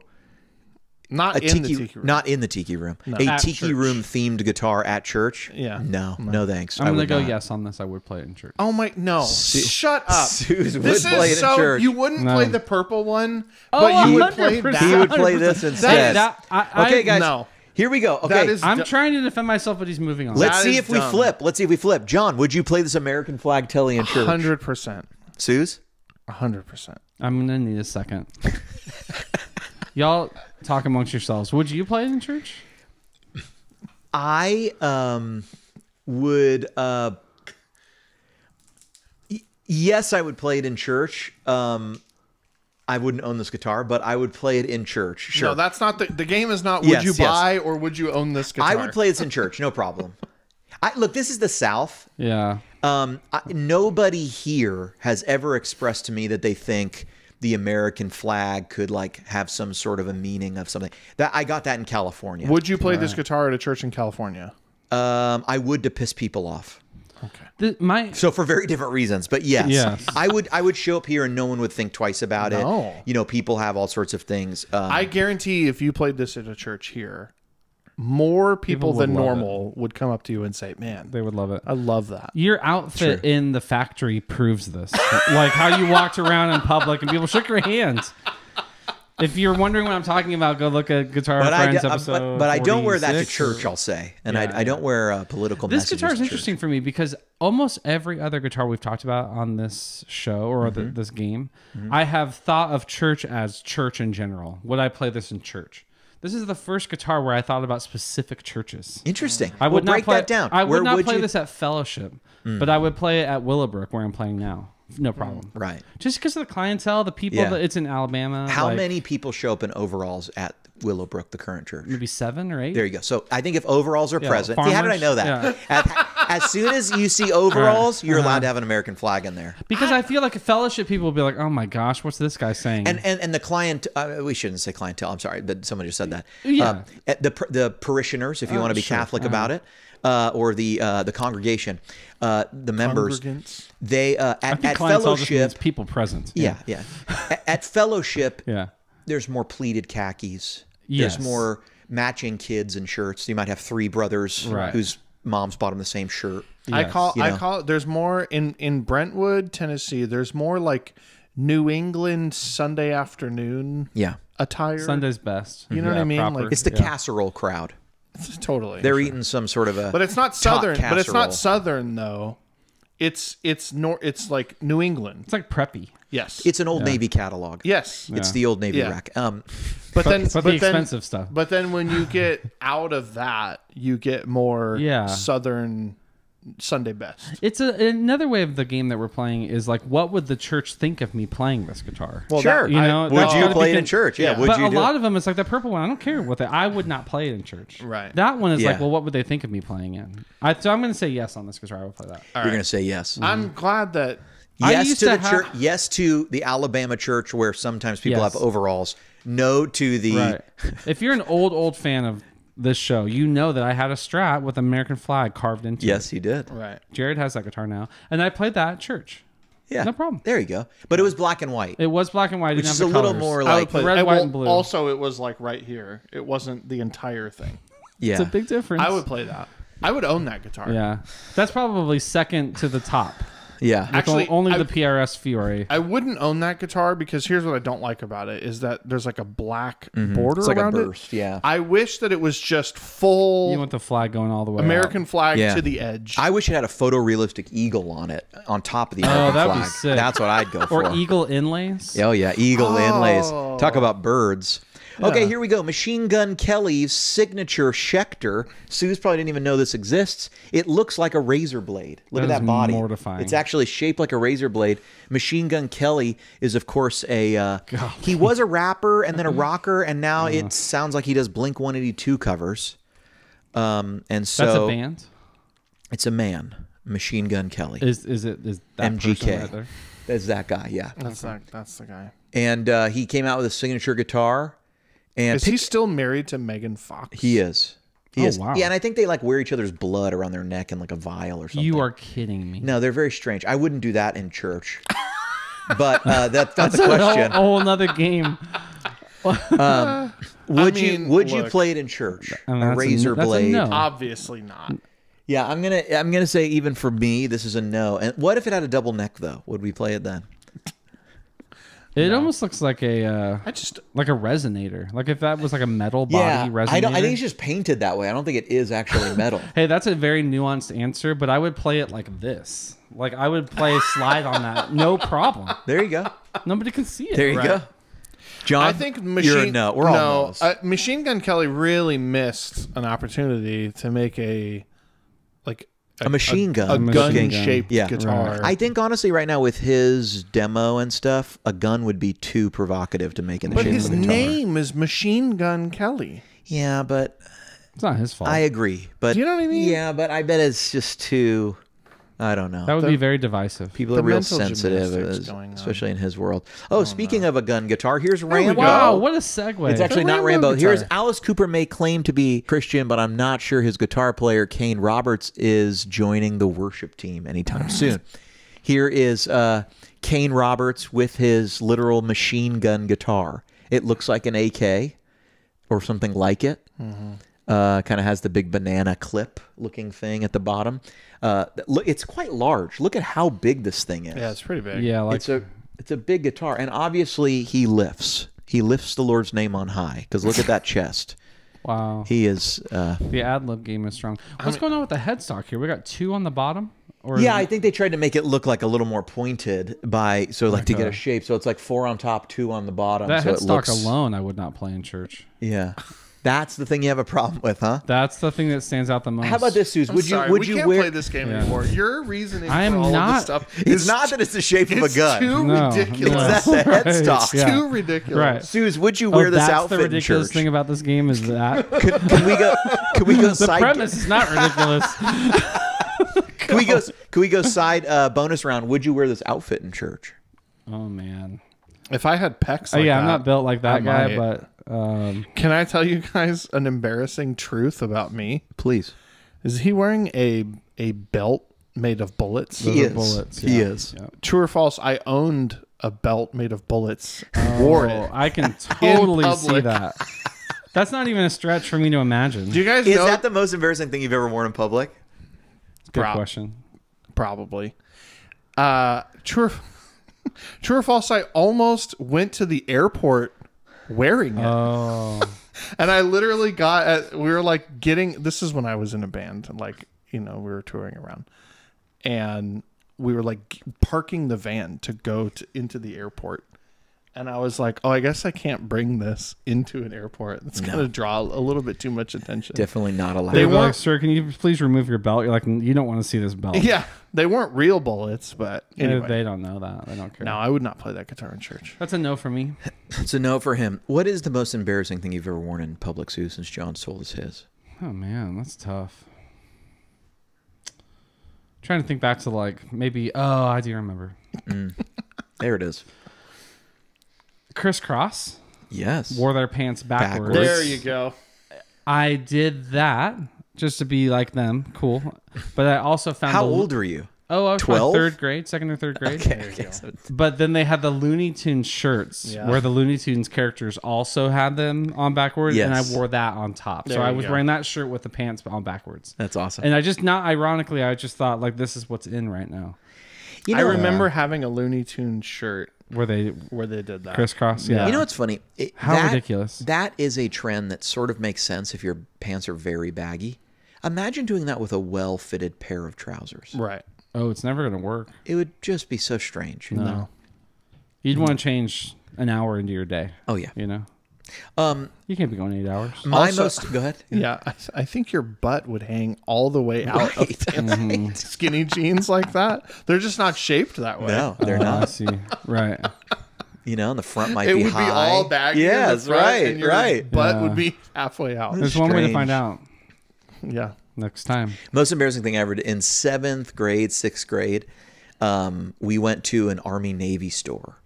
Not a in tiki, the tiki room. not in the tiki room. A At tiki church. room themed guitar at church. Yeah. No thanks. I'm I gonna would go not. yes on this. I would play it in church. Oh my no! Shut up. Sooze would This play is it in so church. you wouldn't No. play the purple one, Oh, but you would play 100%. that. He would play this instead. I- Okay, guys. No. Here we go. Okay. That is I'm du- trying to defend myself, but he's moving on. Let's That see is if we dumb. flip. Let's see if we flip. John, would you play this American flag telly in church? 100%. Suze? 100%. I'm gonna need a second. Y'all talk amongst yourselves. Would you play it in church? I would yes, I would play it in church. I wouldn't own this guitar, but I would play it in church. Sure. No, that's not the game. Is not. Yes, Would you yes. buy or would you own this guitar? I would play this in church, no problem. Look, this is the South. Yeah. Nobody here has ever expressed to me that they think the American flag could like have some sort of a meaning of something. That I got that in California. Would you play this guitar at a church in California? I would to piss people off. So for very different reasons, but yes, Yes. I would show up here and no one would think twice about No. it. You know, people have all sorts of things. I guarantee if you played this at a church here, more people would than love normal would come up to you and say, "Man, They would love it. I love that." Your outfit in the factory proves this. Like how you walked around in public and people shook your hands. If you're wondering what I'm talking about, go look at Guitar Friends episode. But I don't wear that to 46 church, I'll say, and I don't wear political. This messages guitar is to church. interesting for me because almost every other guitar we've talked about on this show or this game, I have thought of church as church in general. Would I play this in church? This is the first guitar where I thought about specific churches. Interesting. I would not break play, that down. I would Where not play you? this at Fellowship, but I would play it at Willowbrook where I'm playing now. No problem. Right. Just because of the clientele, the people that it's in Alabama. How like, many people show up in overalls at Willowbrook, the current church? Maybe 7 or 8. There you go. So I think if overalls are present, see, how did I farmers, know that? As soon as you see overalls, you're allowed to have an American flag in there. Because I feel like a Fellowship people will be like, oh my gosh, what's this guy saying? And the client, we shouldn't say clientele. I'm sorry, but somebody just said that. Yeah. The parishioners, if you want to be Catholic about it, or the congregation, the members, Congregants. they I think at clientele just means Fellowship. people present. Yeah. At Fellowship, Yeah. there's more pleated khakis. Yes. There's more matching kids and shirts. You might have 3 brothers Right. whose moms bought them the same shirt. I Yes. call You know. it. There's more in Brentwood, Tennessee. There's more like New England Sunday afternoon Yeah. attire. Sunday's best. You know what I mean? proper. Like- It's the casserole crowd. Totally. They're eating some sort of a But it's not top southern. But it's not casserole. southern though. It's like New England. It's like preppy. Yes. It's an Old Navy catalog. yes. It's the Old Navy Yeah. rack. But then But the expensive stuff. But then when you get out of that, you get more Yeah. southern Sunday best. It's another way of the game that we're playing is like, what would the church think of me playing this guitar? Well, Sure. You know, Would that's you gotta play be it in church? Yeah. Would but you a do lot it? of them, it's like that purple one. I don't care what I would not play it in church. Right. That one is Yeah. like, well, what would they think of me playing in? So I'm going to say yes on this guitar. I will play that. You're going to say yes. I'm glad that I Yes used to to the have- church. Yes to the Alabama church where sometimes people Yes. have overalls. No to the. Right. If you're an old fan of this show, you know that I had a Strat with American flag carved into it. Yes, you did. right. Jared has that guitar now. And I played that at church. Yeah. No problem. There you go. But it was black and white. It was black and white. Which Didn't is have a the little colors. more I like. would play red, I- white, well, and blue. Also, it was like right here. It wasn't the entire thing. Yeah. It's a big difference. I would play that. I would own that guitar. Yeah. That's probably second to the top. Yeah. Actually, only I- the PRS Fury. I wouldn't own that guitar because here's what I don't like about it is that there's like a black border It's like a around burst. it. Yeah. I wish that it was just full You want the flag going all the way American out. flag Yeah. to the edge. I wish it had a photorealistic eagle on it, on top of the Oh, American that'd be flag. sick. That's what I'd go for. Or eagle inlays. Oh yeah, eagle inlays. Oh. Talk about birds. Okay, here we go. Machine Gun Kelly's signature Schecter. Suze probably didn't even know this exists. It looks like a razor blade. Look That at is that body. mortifying. It's actually shaped like a razor blade. Machine Gun Kelly is, of course, he was a rapper and then a rocker, and now it sounds like he does Blink 182 covers. And so That's a band. It's a man, Machine Gun Kelly. Is that MGK. person right there? That's that guy, yeah. That's the guy. And he came out with a signature guitar. And Is he still married to Megan Fox? He is. He Oh, is. wow. Yeah, and I think they like wear each other's blood around their neck in like a vial or something. You are kidding me. No, they're very strange. I wouldn't do that in church. But that's not the That's question. a whole nother game. Would you look, play it in church? I mean, A that's razor that's a blade. no. Obviously not. Yeah, I'm gonna say even for me, this is a no. And what if it had a double neck though? Would we play it then? It almost looks like a I just like a resonator. Like if that was like a metal body resonator. I think it's just painted that way. I don't think it is actually metal. Hey, that's a very nuanced answer, but I would play it like this. Like I would play a slide on that, no problem. There you go. Nobody can see it. There you Right. go. John, I think you're a no. We're all no's. Machine Gun Kelly really missed an opportunity to make a machine gun. a Machine gun shaped Yeah. guitar. Right. I think honestly, right now with his demo and stuff, a gun would be too provocative to make in the But shape his of a guitar. name is Machine Gun Kelly. Yeah, but It's not his fault. I agree. But Do you know what I mean? Yeah, but I bet it's just too. I don't know. That would be very divisive. People The are real mental sensitive, gymnastics going on. especially in his world. Oh, speaking of a gun guitar, here's Rambo. Wow, what a segue. It's actually The not Rambo Rambo. guitar. Here's Alice Cooper may claim to be Christian, but I'm not sure his guitar player, Kane Roberts, is joining the worship team anytime soon. Here is Kane Roberts with his literal machine gun guitar. It looks like an AK or something like it. Kind of has the big banana clip looking thing at the bottom. Look, it's quite large. Look at how big this thing is. Yeah, it's pretty big. Yeah, like It's a big guitar, and obviously he lifts. He lifts the Lord's name on high, because look at that chest. wow. He is. The ad lib game is strong. What's going on with the headstock here? We got 2 on the bottom. Or Yeah, I think they tried to make it look like a little more pointed to get a shape. So it's like 4 on top, 2 on the bottom. that so headstock it looks, alone, I would not play in church. Yeah, that's the thing you have a problem with, huh? That's the thing that stands out the most. How about this, Suze? Would Sorry, would we you can't wear? play this game Yeah. anymore. Your reasoning I am for all of not- this stuff It's not that it's the shape of a it's gun. too No, ridiculous. no. It's that the headstock. Right, yeah. Too ridiculous. Right. Suze, would you wear this that's outfit the ridiculous in church? thing about this game is that Can we go? Can we go the side? premise is not ridiculous. Can we go? Can we go side bonus round? Would you wear this outfit in church? Oh man. If I had pecs, Oh like yeah, that, I'm not built like that I guy, might. but Can I tell you guys an embarrassing truth about me? Please. Is he wearing a belt made of bullets? He is. bullets. He yeah. is. Yeah. True or false? I owned a belt made of bullets. Wore Oh, it. I can totally see public. that. That's not even a stretch for me to imagine. Do you guys Is know? that the most embarrassing thing you've ever worn in public? Good Prob- question. Probably. True or false? I almost went to the airport wearing it. Oh, And I literally we were like this is when I was in a band, and like, we were touring around, and we were like parking the van to go into the airport. And I was like, oh, I guess I can't bring this into an airport. It's going to draw a little bit too much attention. Definitely not allowed. they were like, weren't- "Sir, can you please remove your belt?" You're like, "You don't want to see this belt." Yeah, they weren't real bullets, but anyway. They don't know that. They don't care. No, I would not play that guitar in church. That's a no for me. It's a no for him. What is the most embarrassing thing you've ever worn in public, Sue, since John's told us his? Oh man, that's tough. Trying to think back to like maybe. Oh, I do remember. There it is. Crisscross Yes. wore their pants backwards. Backwards. There you go. I did that just to be like them, cool. But I also found How the- old were you? Oh, I was 12? probably 3rd grade, 2nd or 3rd grade. Okay. But then they had the Looney Tunes shirts Yeah. where the Looney Tunes characters also had them on backwards, and I Yes. wore that on top. So There I you was go. wearing that shirt with the pants on backwards. That's awesome. And I just not ironically, I just thought like this is what's in right now. You I know, remember having a Looney Tunes shirt Where they where they did that. crisscross. Yeah. You know what's funny? How ridiculous. That is a trend that sort of makes sense if your pants are very baggy. Imagine doing that with a well-fitted pair of trousers. Right. Oh, it's never gonna work. It would just be so strange. No. You'd want to change an hour into your day. Oh yeah. You know? You can't be going 8 hours. My Also- most. Go ahead. Yeah, I think your butt would hang all the way out of Right. pants. Skinny jeans like that. They're just not shaped that way. No, they're I not. see. Right. You know, and the front might It be would high. be all baggy. in the Yes, front, right, and your right. Butt Yeah. would be halfway out. There's one way to Strange. find out Yeah. next time. Most embarrassing thing I ever did in 7th grade, 6th grade, we went to an Army Navy store,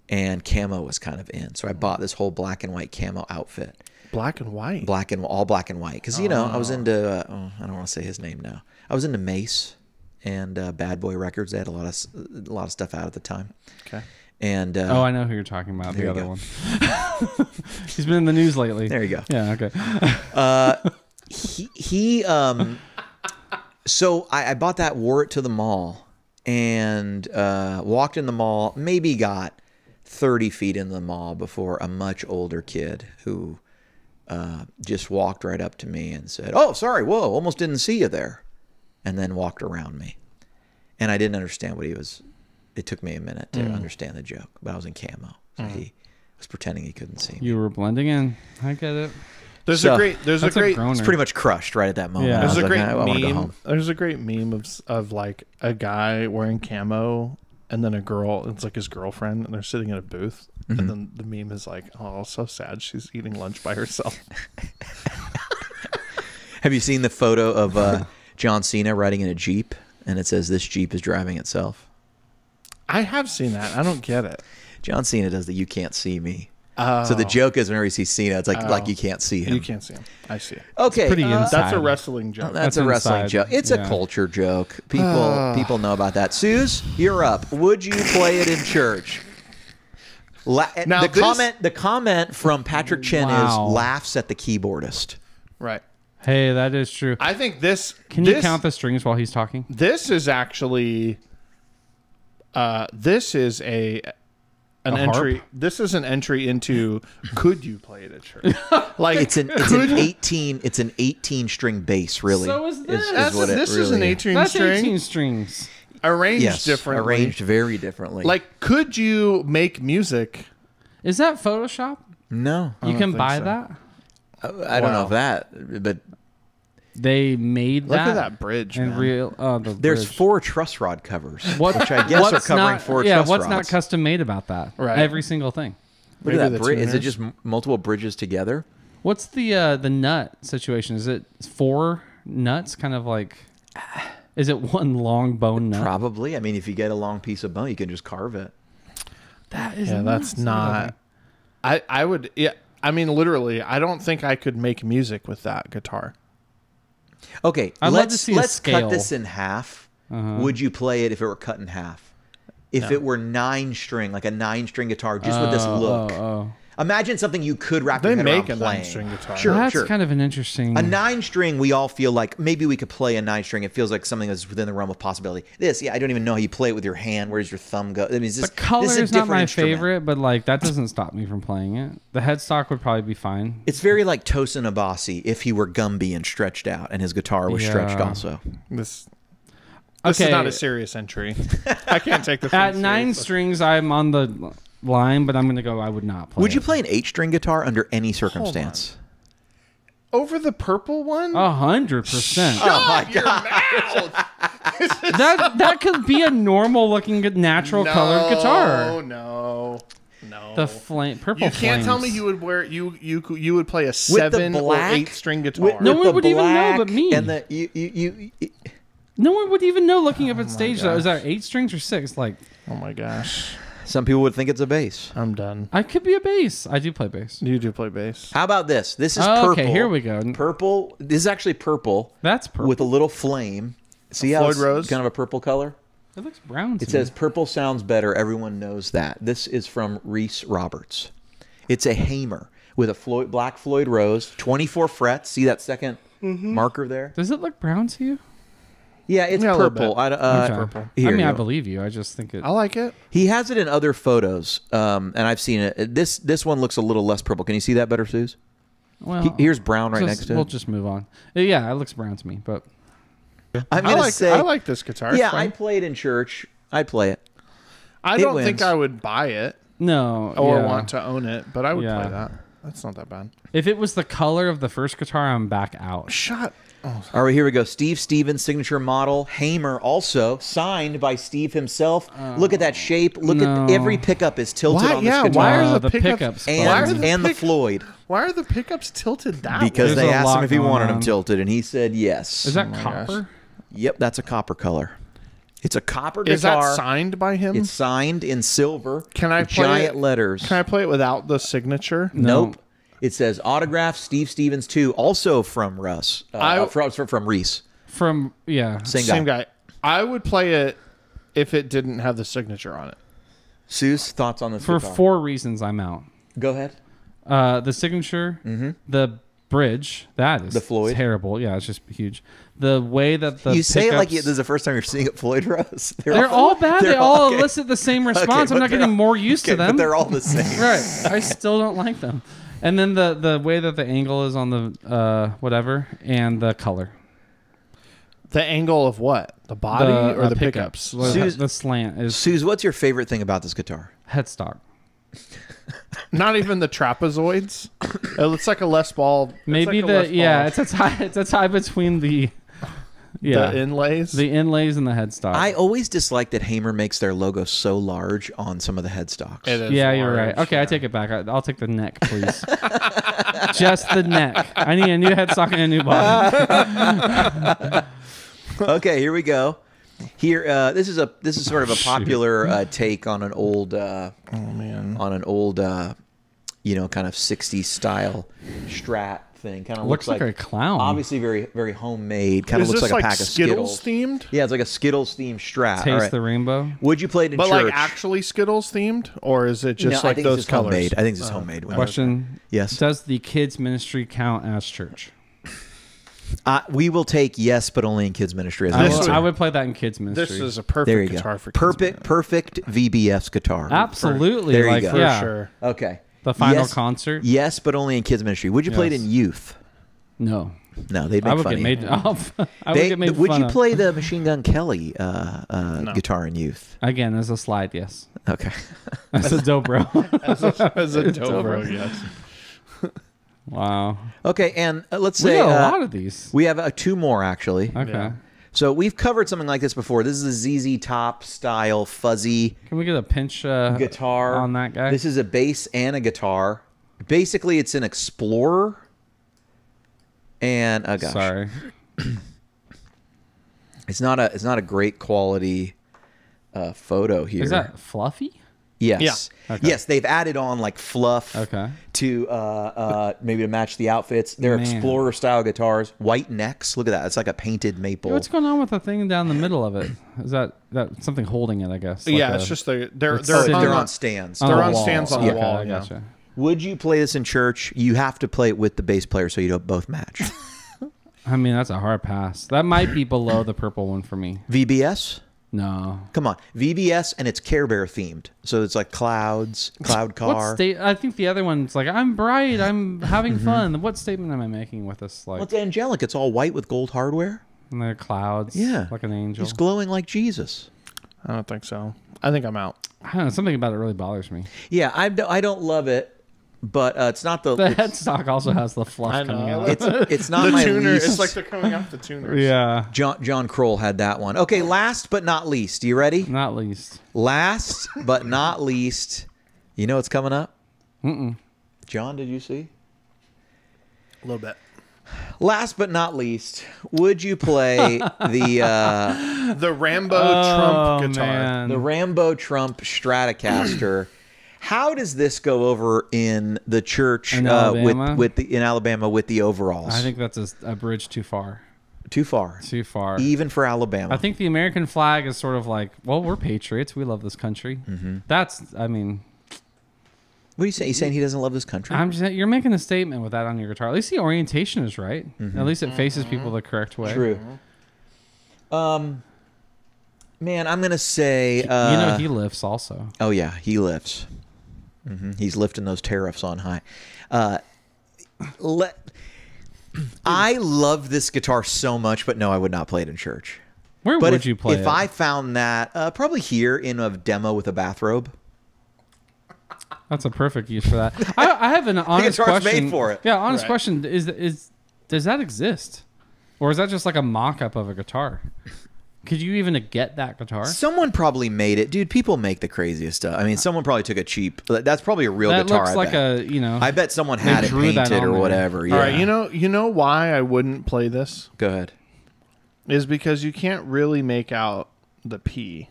and camo was kind of in. So I bought this whole black and white camo outfit, Black and white. all black and white, because I was into. I don't want to say his name now. I was into Mace and Bad Boy Records. They had a lot of stuff out at the time. Okay. And Oh, I know who you're talking about. there The you other go. one. He's been in the news lately. there you go. Yeah. Okay. So I bought that, wore it to the mall, and walked in the mall, maybe got 30 feet in the mall before a much older kid who just walked right up to me and said, "Oh, sorry, whoa, almost didn't see you there," and then walked around me. And I didn't understand what he was. It took me a minute to understand the joke, but I was in camo. So he was pretending he couldn't see me. You were blending in. I get it. There's So, a great. There's a That's a great. groaner. It's pretty much crushed right at that moment. Yeah. I There's was a like, great I want to go meme. home. There's a great meme of like a guy wearing camo and then a girl. It's like his girlfriend, and they're sitting in a booth. And then the meme is like, "Oh, so sad. She's eating lunch by herself." Have you seen the photo of John Cena riding in a Jeep and it says this Jeep is driving itself. I have seen that. I don't get it. John Cena does the "You can't see me." So the joke is whenever you see Cena, it's like you can't see him. You can't see him. I see it. Okay, Pretty inside. That's a wrestling joke. that's a wrestling inside. joke. It's a Yeah. culture joke. People know about that. Suze, you're up. Would you play it in church? Now The comment from Patrick Chen Wow. is laughs at the keyboardist. Right. Hey, that is true. I think this. Can you count the strings while he's talking? This is actually. This is an A entry. harp? This is an entry into. Could you play it at church? Like It's an 18 string bass. Really, So is this. is what it this is really an is. 18 That's string 18 strings. arranged Yes, differently. arranged very differently. Like, could you make music? Is that Photoshop? no, You don't can think buy so. that? I don't know if that, but They made Look that. at that bridge, And man. real. The there's bridge. 4 truss rod covers, What, which I guess are what's covering not, 4 yeah, truss what's rods. not custom made about that? Right. Every single thing. Look Maybe at that the bridge. Is it tuners. just multiple bridges together? What's the nut situation? Is it 4 nuts? Kind of like. Is it one long bone nut? Probably. I mean, if you get a long piece of bone, you can just carve it. That is. Yeah, that's not. I would. Yeah. I mean, literally, I don't think I could make music with that guitar. Okay, I'd love to see a let's scale. cut this in half. Would you play it if it were cut in half? If it were 9 string, like a 9-string guitar, just with this look. Imagine something you could wrap your They head make around a playing. 9-string guitar. Sure, That's sure. kind of an interesting. A 9-string, we all feel like maybe we could play a 9-string. It feels like something that's within the realm of possibility. This, I don't even know how you play it with your hand. Where does your thumb go? I mean, The color this is a is not different my instrument. favorite, but like that doesn't stop me from playing it. The headstock would probably be fine. It's very like Tosin Abasi if he were Gumby and stretched out, and his guitar was stretched Yeah. also. This Okay. is not a serious entry. I can't take this At one 9 seriously. strings, I'm on the line, but I'm gonna go. I would not play. Would you it. play an 8-string guitar under any circumstance? Over the purple one? 100%. Oh my Your god! mouth! That could be a normal looking natural colored guitar. No. The flame, purple. You can't tell me flames. you would wear you would play a 7 or black- 8-string guitar. With No one the would even know black but me. And the you No one would even know looking up Oh at stage. Though, is that 8 strings or 6? Like, Oh my gosh. some people would think it's a bass. I'm done. I could be a bass. I do play bass. You do play bass. How about this? This is Oh, purple. okay, here we go. Purple. This is actually purple That's purple. with a little flame. See how Floyd it's Rose? kind of a purple color? It looks brown. To It says purple sounds better. Everyone knows that. This is from Reese Roberts. It's a Hamer with a black Floyd Rose, 24 frets. See that second marker there? Does it look brown to you? Yeah, it's Yeah, a little purple. bit. Okay. purple. Here I mean, you I go. believe you. I just think it. I like it. He has it in other photos, and I've seen it. This one looks a little less purple. Can you see that better, Suze? Well, Here's brown right just- next to We'll it. just move on. Yeah, it looks brown to me, but I'm I gonna like say, I like this guitar. It's yeah, fine. I play it in church. I play it. I it don't wins. think I would buy it no. or yeah. want to own it, but I would Yeah. play that. That's not that bad. If it was the color of the first guitar, I'm back out. Shut. Oh, All right, here we go. Steve Stevens signature model Hamer, also signed by Steve himself. Look at that shape. Look No. at every pickup is tilted Why- on this yeah, guitar. why are Oh, the the pickups- pickups? and why are the and the pick- Floyd why are the pickups tilted that because way? There's they a asked lot him if he going wanted them on. tilted, and he said yes. Is that my copper? Yep, that's a copper color. It's a copper Is guitar. that signed by him? It's signed in silver. Can I with play giant it? letters? Can I play it without the signature? No. Nope. It says autograph Steve Stevens too, also from Russ. From Reese. From Same guy. guy. I would play it if it didn't have the signature on it. Suze, thoughts on this For guitar? 4 reasons, I'm out. Go ahead. The signature, the bridge, that is The Floyd? terrible. Yeah, it's just huge. The way that the You say it like pickups- this is the first time you're seeing a Floyd Rose. they're all bad. They all okay. elicit the same response. Okay, I'm but not they're getting all- more used to okay, them. But they're all the same. Right. I still don't like them. And then the way that the angle is on the whatever and the color. The angle of what? The body or the pickups? The slant is Suze, what's your favorite thing about this guitar? headstock. Not even the trapezoids. It looks like a Les Paul. Maybe like a Les Paul. it's a tie between the the inlays. the inlays and the headstock. I always dislike that Hamer makes their logo so large on some of the headstocks. It is Yeah, you're large, right. Okay, yeah. I take it back. I'll take the neck, please. Just the neck. I need a new headstock and a new body. Okay, here we go. Here, this is sort of a popular take on an old Oh man. on an old you know, kind of 60s style Strat thing. Kind of Looks like a clown. Obviously very very homemade. Kind of Is looks this like a like pack of Skittles Skittles. themed? Yeah, it's like a Skittles themed Strat. Taste All right. the rainbow. Would you play it in But church? like actually Skittles themed, or is it just No, I like think those it's just colors? homemade. I think it's just homemade. Question. Yes. Does the kids ministry count as church? We will take yes, but only in kids ministry. As I, This will- would- I would play that in kids ministry. This is a there you perfect guitar go. for kids. Perfect VBS guitar. absolutely There you like go. For yeah. sure. Okay. The final Yes- concert. Yes, but only in kids ministry. Would you play it Yes. in youth? No, No, they'd I make would fun get of made. you. I would get made Would fun you of. play the Machine Gun Kelly guitar in youth? Again as a slide? Yes. Okay. As a dobro. As a dobro, yes. Wow. Okay, and let's We say got a lot of these. we have two more actually. Okay. Yeah. So we've covered something like this before. This is a ZZ Top style fuzzy Can we get a pinch guitar on that guy? This is a bass and a guitar. Basically, it's an Explorer. And oh gosh, Sorry. it's not a great quality photo here. Is that fluffy? Yes. Yeah. Okay. Yes, they've added on like fluff Okay. to maybe to match the outfits. They're Man. Explorer style guitars, white necks. Look at that. It's like a painted maple. What's going on with the thing down the middle of it? Is that something holding it? I guess. Yeah, Like it's a- just they're it's Oh, sitting they're hung on stands. the they're on wall. stands on the Okay, wall, I yeah. gotcha. Would you play this in church? You have to play it with the bass player so you don't both match. I mean, that's a hard pass. That might be below the purple one for me. VBS? No. Come on. VBS, and it's Care Bear themed. So it's like clouds, cloud car. What state? I think the other one's like, I'm bright, I'm having fun. What statement am I making with this? Like, Well, it's angelic. It's all white with gold hardware. and the clouds. Yeah. Like an angel. He's glowing like Jesus. I don't think so. I think I'm out. I don't know. Something about it really bothers me. Yeah, I don't love it, but it's not the. The headstock also has the fluff I know. coming out. It's not The my tuner, least. it's like they're coming off the tuners. Yeah. John Kroll had that one. Okay, last but not least. You ready? Not least. Last but not least. You know what's coming up? John, did you see? A little bit. Last but not least, would you play The Rambo Trump guitar. Man. the Rambo Trump Stratocaster? How does this go over in the church In Alabama? in Alabama with the overalls? I think that's a bridge too far. Too far. Too far. Even for Alabama. I think the American flag is sort of like, well, we're patriots. We love this country. That's, I mean, What are you saying? You saying he doesn't love this country? I'm just, you're making a statement with that on your guitar. At least the orientation is right. At least it faces people the correct way. True. Man, I'm gonna say. You know, he lifts also. Oh yeah, he lifts. He's lifting those tariffs on high. I love this guitar so much, but no, I would not play it in church. Where But would you play if it? I found that probably here in a demo with a bathrobe. That's a perfect use for that. I have an honest guitar's question. made for it. Yeah, honest Right. question is does that exist, or is that just like a mock-up of a guitar? Could you even get that guitar? Someone probably made it, dude. People make the craziest stuff. I mean, someone probably took a cheap. That's probably a real That guitar. looks I like bet. a I bet someone had it drew that painted on or there. whatever. Yeah. All right, you know why I wouldn't play this Go ahead. is because you can't really make out the P,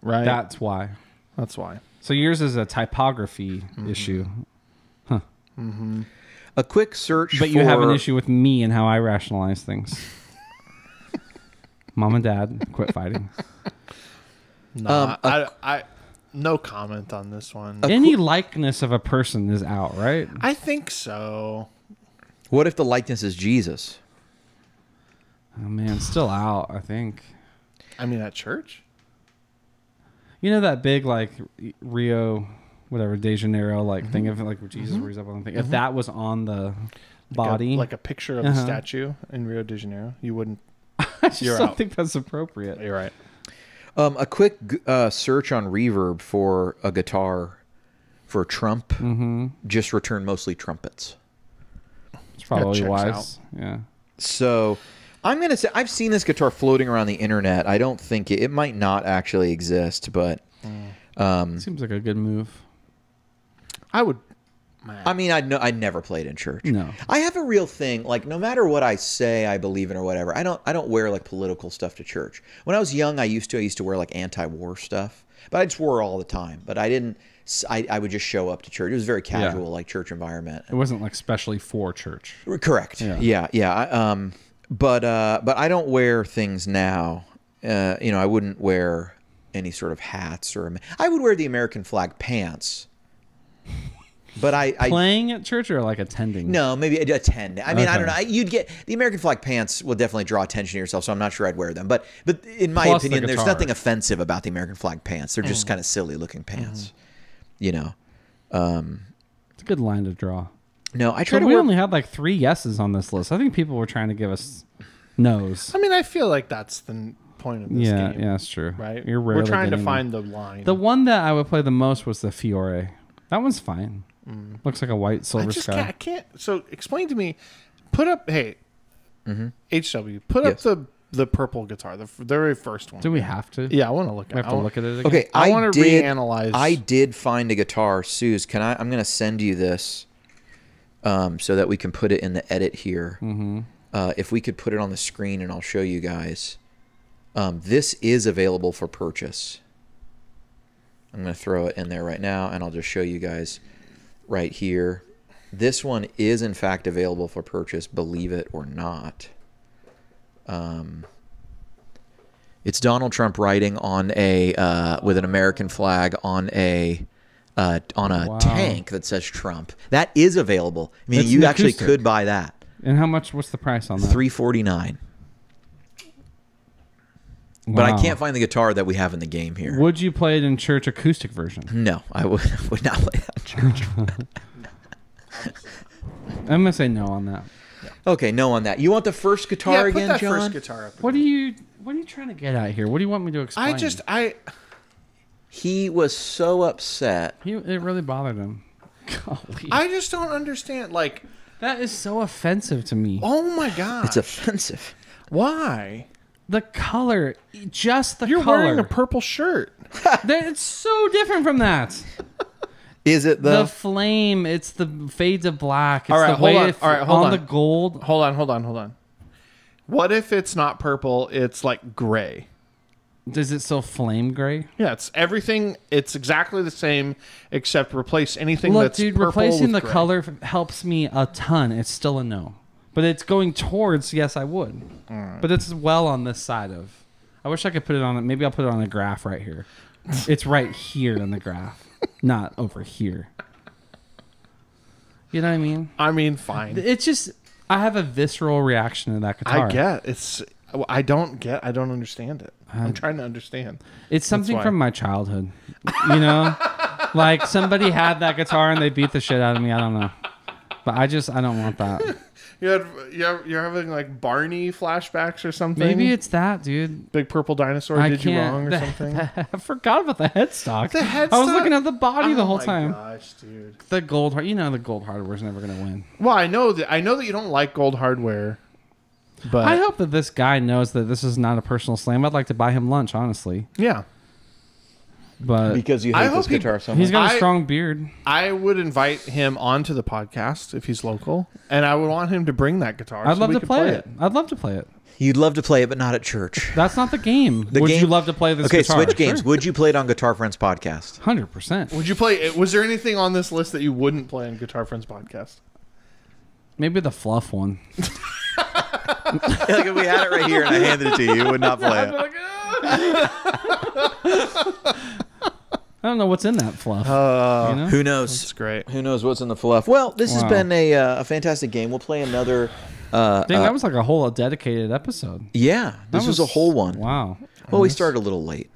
right? That's why. That's why. So yours is a typography issue, A quick search. but you have an for- issue with me and how I rationalize things. Mom and Dad, quit fighting. No, I no comment on this one. Any likeness of a person is out, right? I think so. What if the likeness is Jesus? Oh man, still out. I think. I mean, at church. You know that big like Rio, whatever De Janeiro like thing of like where Jesus where he's up on the thing. If that was on the body, like a picture of the statue in Rio de Janeiro, you wouldn't. I just you're don't out. think that's appropriate. You're right. A quick search on Reverb for a guitar for Trump. Just return mostly trumpets. It's probably checks wise. Yeah. So I'm gonna say I've seen this guitar floating around the internet. I don't think it might not actually exist, but Seems like a good move. I would I mean, I never played in church. No. I have a real thing. Like, no matter what I say I believe in or whatever, I don't wear like political stuff to church. When I was young, I used to wear like anti-war stuff, but I just wore it all the time. But I didn't. I would just show up to church. It was very casual, like church environment. It wasn't like specially for church. Correct. Yeah. But I don't wear things now. I wouldn't wear any sort of hats I would wear the American flag pants. But I playing at church or like attending? No, maybe attend. I mean, Okay. I don't know. You'd get the American flag pants will definitely draw attention to yourself, so I'm not sure I'd wear them. But in my Plus the opinion, there's guitar. nothing offensive about the American flag pants. They're just kind of silly looking pants. You know. It's a good line to draw. No, I try So to we wear. only had like 3 yeses on this list. I think people were trying to give us no's. I mean, I feel like that's the point of this Yeah, game. yeah, that's true. Right? You're We're rarely trying to getting find them. the line. The one that I would play the most was the Fiore. That one's fine. Looks like a white I silver just sky. can't. So explain to me. Put up, hey, HW. Put Yes. up the purple guitar, the very first one. Do we have to? Yeah, I want to look at. We have to look at it again. Okay, I wanna reanalyze. I did find a guitar, Sooze. I'm going to send you this, so that we can put it in the edit here. If we could put it on the screen, and I'll show you guys. This is available for purchase. I'm going to throw it in there right now, and I'll just show you guys right here. This one is in fact available for purchase, believe it or not. It's Donald Trump writing on a with an American flag on a Wow. tank that says Trump. That is available. I mean, It's you an actually acoustic. could buy that. And how much? What's the price on that? $349. But I Wow. can't find the guitar that we have in the game here. Would you play it in church acoustic version? No, I would not play that in church. I'm gonna say no on that. Okay, no on that. You want the first guitar put again, that John? first guitar up. What are you trying to get at here? What do you want me to explain? He was so upset. It really bothered him. Golly. I just don't understand. Like, That is so offensive to me. oh my god, It's offensive. why? The color, just the You're color. wearing a purple shirt. It's so different from that. Is it The though? flame, it's the fades of black. It's All right, the way hold on. it, All right, hold on on. the gold. Hold on. What if it's not purple? It's like gray. Does it still flame gray? Yeah, it's everything. It's exactly the same, except replace anything Look, that's dude, purple replacing with the gray. color helps me a ton. It's still a no. But it's going towards, yes, I would. But it's well on this side of. I wish I could put it on. Maybe I'll put it on a graph right here. It's right here in the graph, not over here. You know what I mean? I mean, fine. It's just, I have a visceral reaction to that guitar. I get it's. I don't understand it. I'm trying to understand. It's something why. from my childhood. You know? Like somebody had that guitar and they beat the shit out of me. I don't know. But I don't want that. You're having like Barney flashbacks or something. Maybe it's that, dude. Big Purple Dinosaur I did you can't- wrong or something. I forgot about the headstock. The I was headstock? looking at the body the whole time. Gosh, dude. The gold, the gold hardware's never gonna win. Well, I know that you don't like gold hardware, but I hope that this guy knows that this is not a personal slam. I'd like to buy him lunch, honestly. yeah, But Because you I hate hope this he- guitar so much. he's got a I- strong beard. I would invite him onto the podcast if he's local, and I would want him to bring that guitar. I'd so love we to could play it. I'd love to play it. You'd love to play it, but not at church. That's not the game. Would you love to play this Okay, guitar? switch games. Would you play it on Guitar Friends podcast? 100%. Would you play? Was there anything on this list that you wouldn't play on Guitar Friends podcast? Maybe the fluff one. Like if we had it right here and I handed it to you, you would not play it. I don't know what's in that fluff. you know? Who knows? That's great. Who knows what's in the fluff? Well, this has Wow. been a fantastic game. We'll play another. Dang, that was like a whole dedicated episode. Yeah, this That was a whole one. Wow. Well, we started a little late.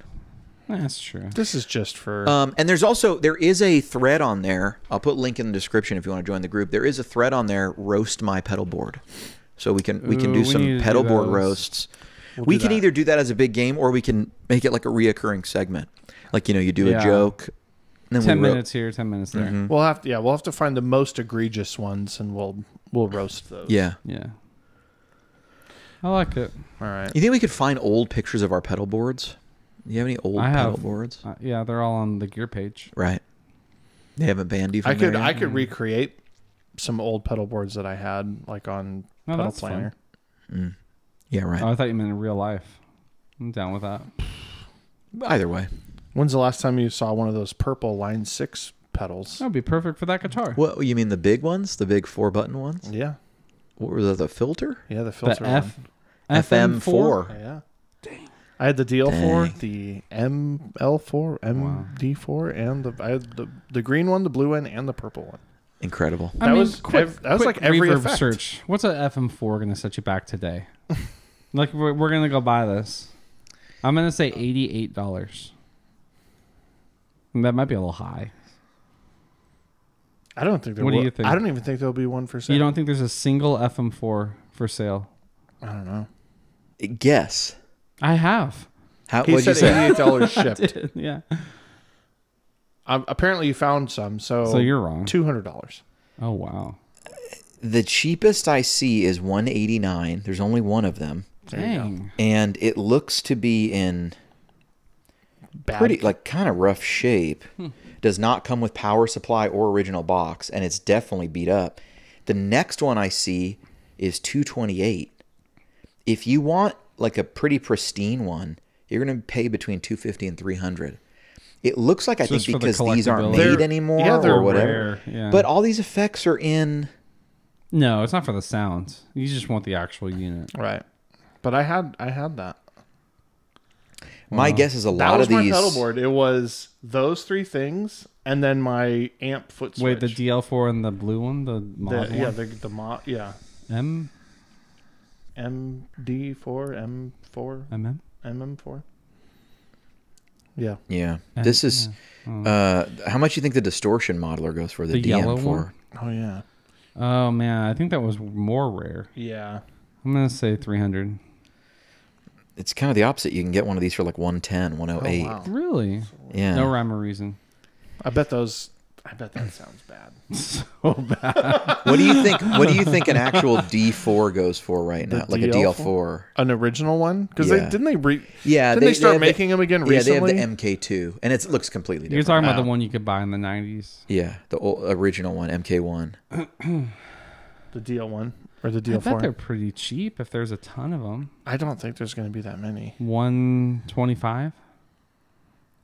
That's true. This is just for. And there is a thread on there. I'll put a link in the description if you want to join the group. There is a thread on there. Roast my pedal board, so we can Ooh, do we some need to pedal do board those. roasts. We can either do that as a big game, or we can make it like a reoccurring segment. Like you do Yeah. a joke. And then 10 we minutes here, 10 minutes there. we'll have to find the most egregious ones, and we'll roast those. Yeah. Yeah. I like it. All right. You think we could find old pictures of our pedal boards? Do you have any old I pedal have. boards? Yeah, they're all on the gear page. Right. They haven't banned you from I could there I yet? could recreate some old pedal boards that I had like on Oh, Pedal that's Planner. Yeah, right. Oh, I thought you meant in real life. I'm down with that. Either way. When's the last time you saw one of those purple Line 6 pedals? That would be perfect for that guitar. What, you mean the big ones? The big 4-button ones? Yeah. What were those, the filter? Yeah, the filter The one. FM4. Yeah. I had the DL4, Dang. the ML4, MD4, and I had the green one, the blue one, and the purple one. Incredible. That was like every reverb effect. search. What's an FM4 going to set you back today? Like we're going to go buy this. I'm going to say $88. That might be a little high. I don't think there What do will. you think? I don't even think there'll be one for sale. You don't think there's a single FM4 for sale? I don't know. Guess. I have. He What'd you said say? $88 shipped. Yeah. Apparently, you found some. So you're wrong. $200. Oh, wow. The cheapest I see is $189. There's only one of them. Dang. And it looks to be in pretty, like, kind of rough shape. Does not come with power supply or original box, and it's definitely beat up. The next one I see is $228. If you want like a pretty pristine one, you're going to pay between $250 and $300. It looks like I think Just for the because these aren't collectability. made They're- anymore yeah, they're or whatever. rare, yeah. But all these effects are in. No, it's not for the sound. You just want the actual unit. Right. But I had that. My guess is a That lot was of these. my pedal board. It was those three things, and then my amp foot switch. Wait, the DL4 and the blue one, the mod yeah, one? the mod, yeah. M? MD4, M4, MM? MM4. Yeah. Yeah, this is. How much you think the distortion modeler goes for? The yellow DM4. one? Oh yeah. Oh, man. I think that was more rare. Yeah. I'm going to say 300. It's kind of the opposite. You can get one of these for like 110, 108. Oh, wow. Really? Yeah. No rhyme or reason. I bet that sounds bad. So bad. What do you think? What do you think an actual D4 goes for right now? Like a DL4? DL4? An original one? Because Yeah. didn't they Yeah, Didn't they start have making them again recently? Yeah, they have the MK2, and it looks completely You're different. talking about the one you could buy in the 90s? Yeah, the original one, MK1. The DL1 or the I bet they're DL4? pretty cheap if there's a ton of them. I don't think there's going to be that many. 125.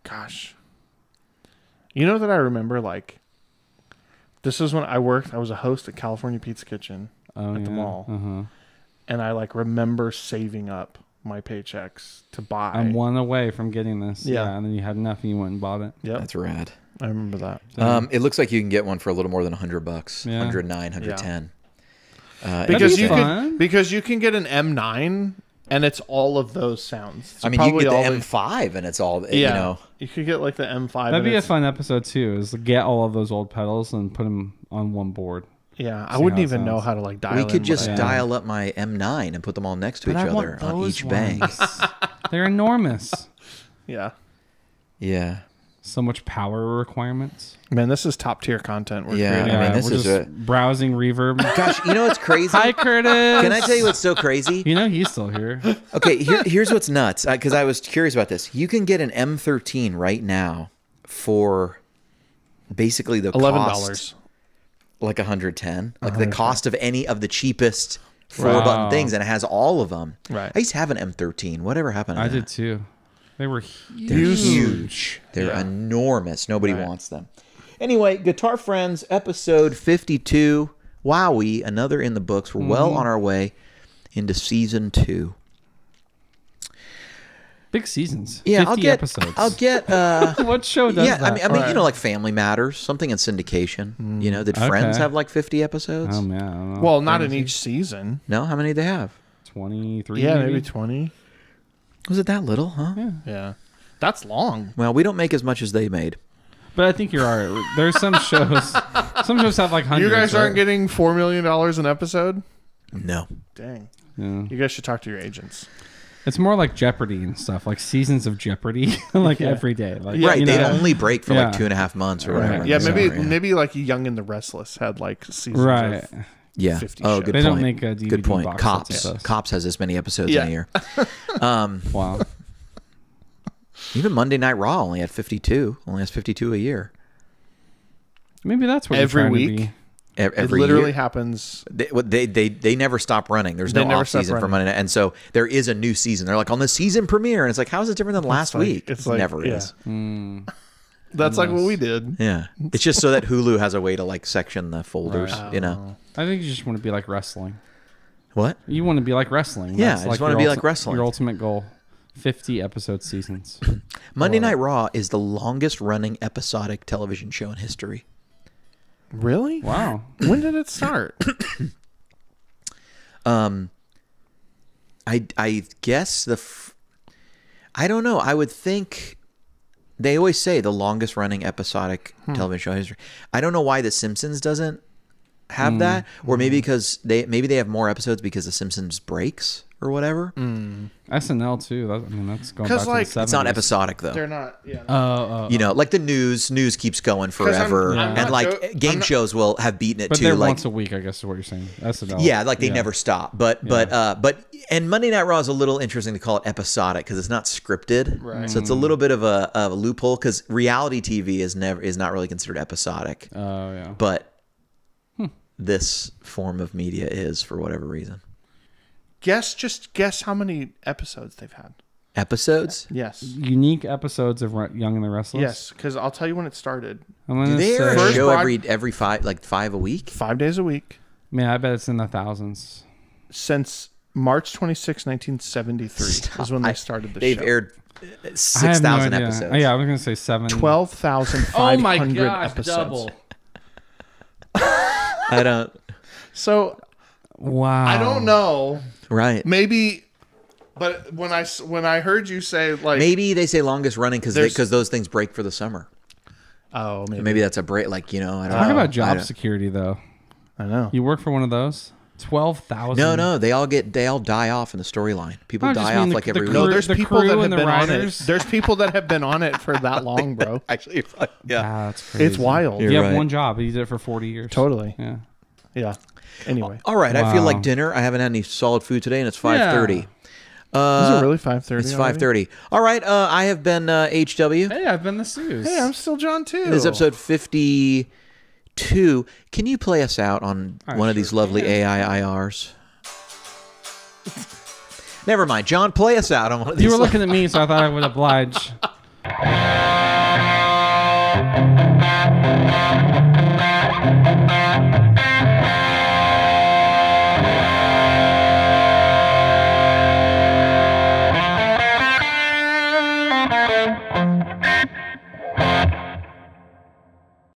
Gosh. You know that I remember, like, this is when I worked. I was a host at California Pizza Kitchen at the mall. Uh-huh. And I, like, remember saving up my paychecks to buy. I'm one away from getting this. Yeah. And then you had enough and you went and bought it. Yep. That's rad. I remember that. It looks like you can get one for a little more than $100. Yeah. 109, 110. Because be you fun. can, because you can get an M9 and it's all of those sounds. So I mean, you can probably get all the M5, and it's all, yeah, you know. you could get like the M5. That'd and be a it's- fun episode too. Is get all of those old pedals and put them on one board. Yeah, I See wouldn't how it even know sounds. how to like dial. We in could what just I- dial up my M9 and put them all next to But each I want other on those each bang. ones. They're enormous. Yeah, Yeah. So much power requirements. man, this is top tier content. We're Yeah, creating. I mean, this we're is just a- browsing reverb. Gosh, you know what's crazy? Hi, Curtis. Can I tell you what's so crazy? You know he's still here. Okay, here's what's nuts, because I was curious about this. You can get an M13 right now for basically the $11. cost, like 110, like the cost of any of the cheapest 4-button Wow. things, and it has all of them. Right. I used to have an M13. Whatever happened to I that? did too. They were huge. They're huge. They're enormous. Nobody Right. wants them. Anyway, Guitar Friends, episode 52. Wowie, another in the books. We're well on our way into season 2. Big seasons. Yeah, 50 episodes. I'll get. What show does Yeah, that? I mean, you know, like Family Matters, something in syndication. You know, did Friends Okay. have like 50 episodes? Oh man, I don't know. Well, not in each season. No, how many did they have? 23. Yeah, maybe? maybe 20. Was it that little? Huh? Yeah, that's long. Well, we don't make as much as they made. But I think you're all right. There's some shows. Some shows have like hundreds. You guys aren't right? getting $4 million an episode. No. Dang. Yeah. You guys should talk to your agents. It's more like Jeopardy and stuff, like seasons of Jeopardy, like every day. Like, Yeah, Right, you they know? only break for like Yeah. 2.5 months or whatever. Yeah, So, maybe like Young and the Restless had like seasons. Right. Of, Yeah. 50 Oh, shows. good They point. don't make a DVD good point. box Cops. sets of those. Cops has this many episodes Yeah. in a year. Wow. Even Monday Night Raw only had 52. Only has 52 a year. Maybe that's what Every you're trying week? to be. It Every literally year. happens. They never stop running. There's They no never off stop season for running. Monday Night, and so there is a new season. They're like on the season premiere, and it's like, how is it different than last like- week? it's It like- never yeah. is. That's like what we did. Yeah, it's just so that Hulu has a way to like section the folders. Right. You know I think you just want to be like wrestling. what? You want to be like wrestling. Yeah, That's I just like wanna your be like wrestling. Your ultimate goal. 50 episode seasons. Monday Night Raw is the longest running episodic television show in history. Really? Wow. When did it start? I guess I don't know. I would think they always say the longest running episodic television show in history. I don't know why The Simpsons doesn't have that, or maybe because they have more episodes because The Simpsons breaks or whatever. SNL too. That's going 'Cause, back like, to the 70s. It's not episodic though. They're not. Yeah. You know, like the news keeps going forever, I'm and not like game shows will have beaten it But too. they're Like once a week, I guess is what you're saying. SNL. yeah, like they never stop. But and Monday Night Raw is a little interesting to call it episodic because it's not scripted. Right. So it's a little bit of a loophole because reality TV is not really considered episodic. Oh yeah. But this form of media is for whatever reason. Just guess how many episodes they've had. Episodes? Yes. Unique episodes of Young and the Restless. Yes, because I'll tell you when it started. I'm gonna Do they air say, a show broad- every five a week? 5 days a week man, I bet it's in the thousands. since March 26, 1973 is when they started the They've show. aired I have no 6,000 idea. episodes. Oh, yeah, I was gonna say 7. 12,500 Oh my gosh, episodes. double. I don't. So Wow. I don't know. Right. Maybe, but when I heard you say like Maybe they say longest running There's- because those things break for the summer. oh Maybe that's a break. Like I don't Talk know. about I job don't- security though. I know. You work for one of those? 12,000. No, they all die off in the storyline. People I just die mean off the- like the every crew- week. No, there's the people crew that have and the been writers. on it. There's people that have been on it for that long, bro. Actually, yeah. Ah, that's crazy. It's wild. You You're have right. one job. You did it for 40 years. Totally. Yeah. Yeah. Anyway, All right, I feel Wow. like dinner. I haven't had any solid food today, and it's 5:30. is it really 5:30? It's 5:30. All right, I have been HW. Hey, I've been the Sooze. Hey, I'm still John too. This is episode 52. Can you play us out on one of these lovely AI IRs? Never mind, John. Play us out on one of these. You were looking at me, so I thought I would oblige.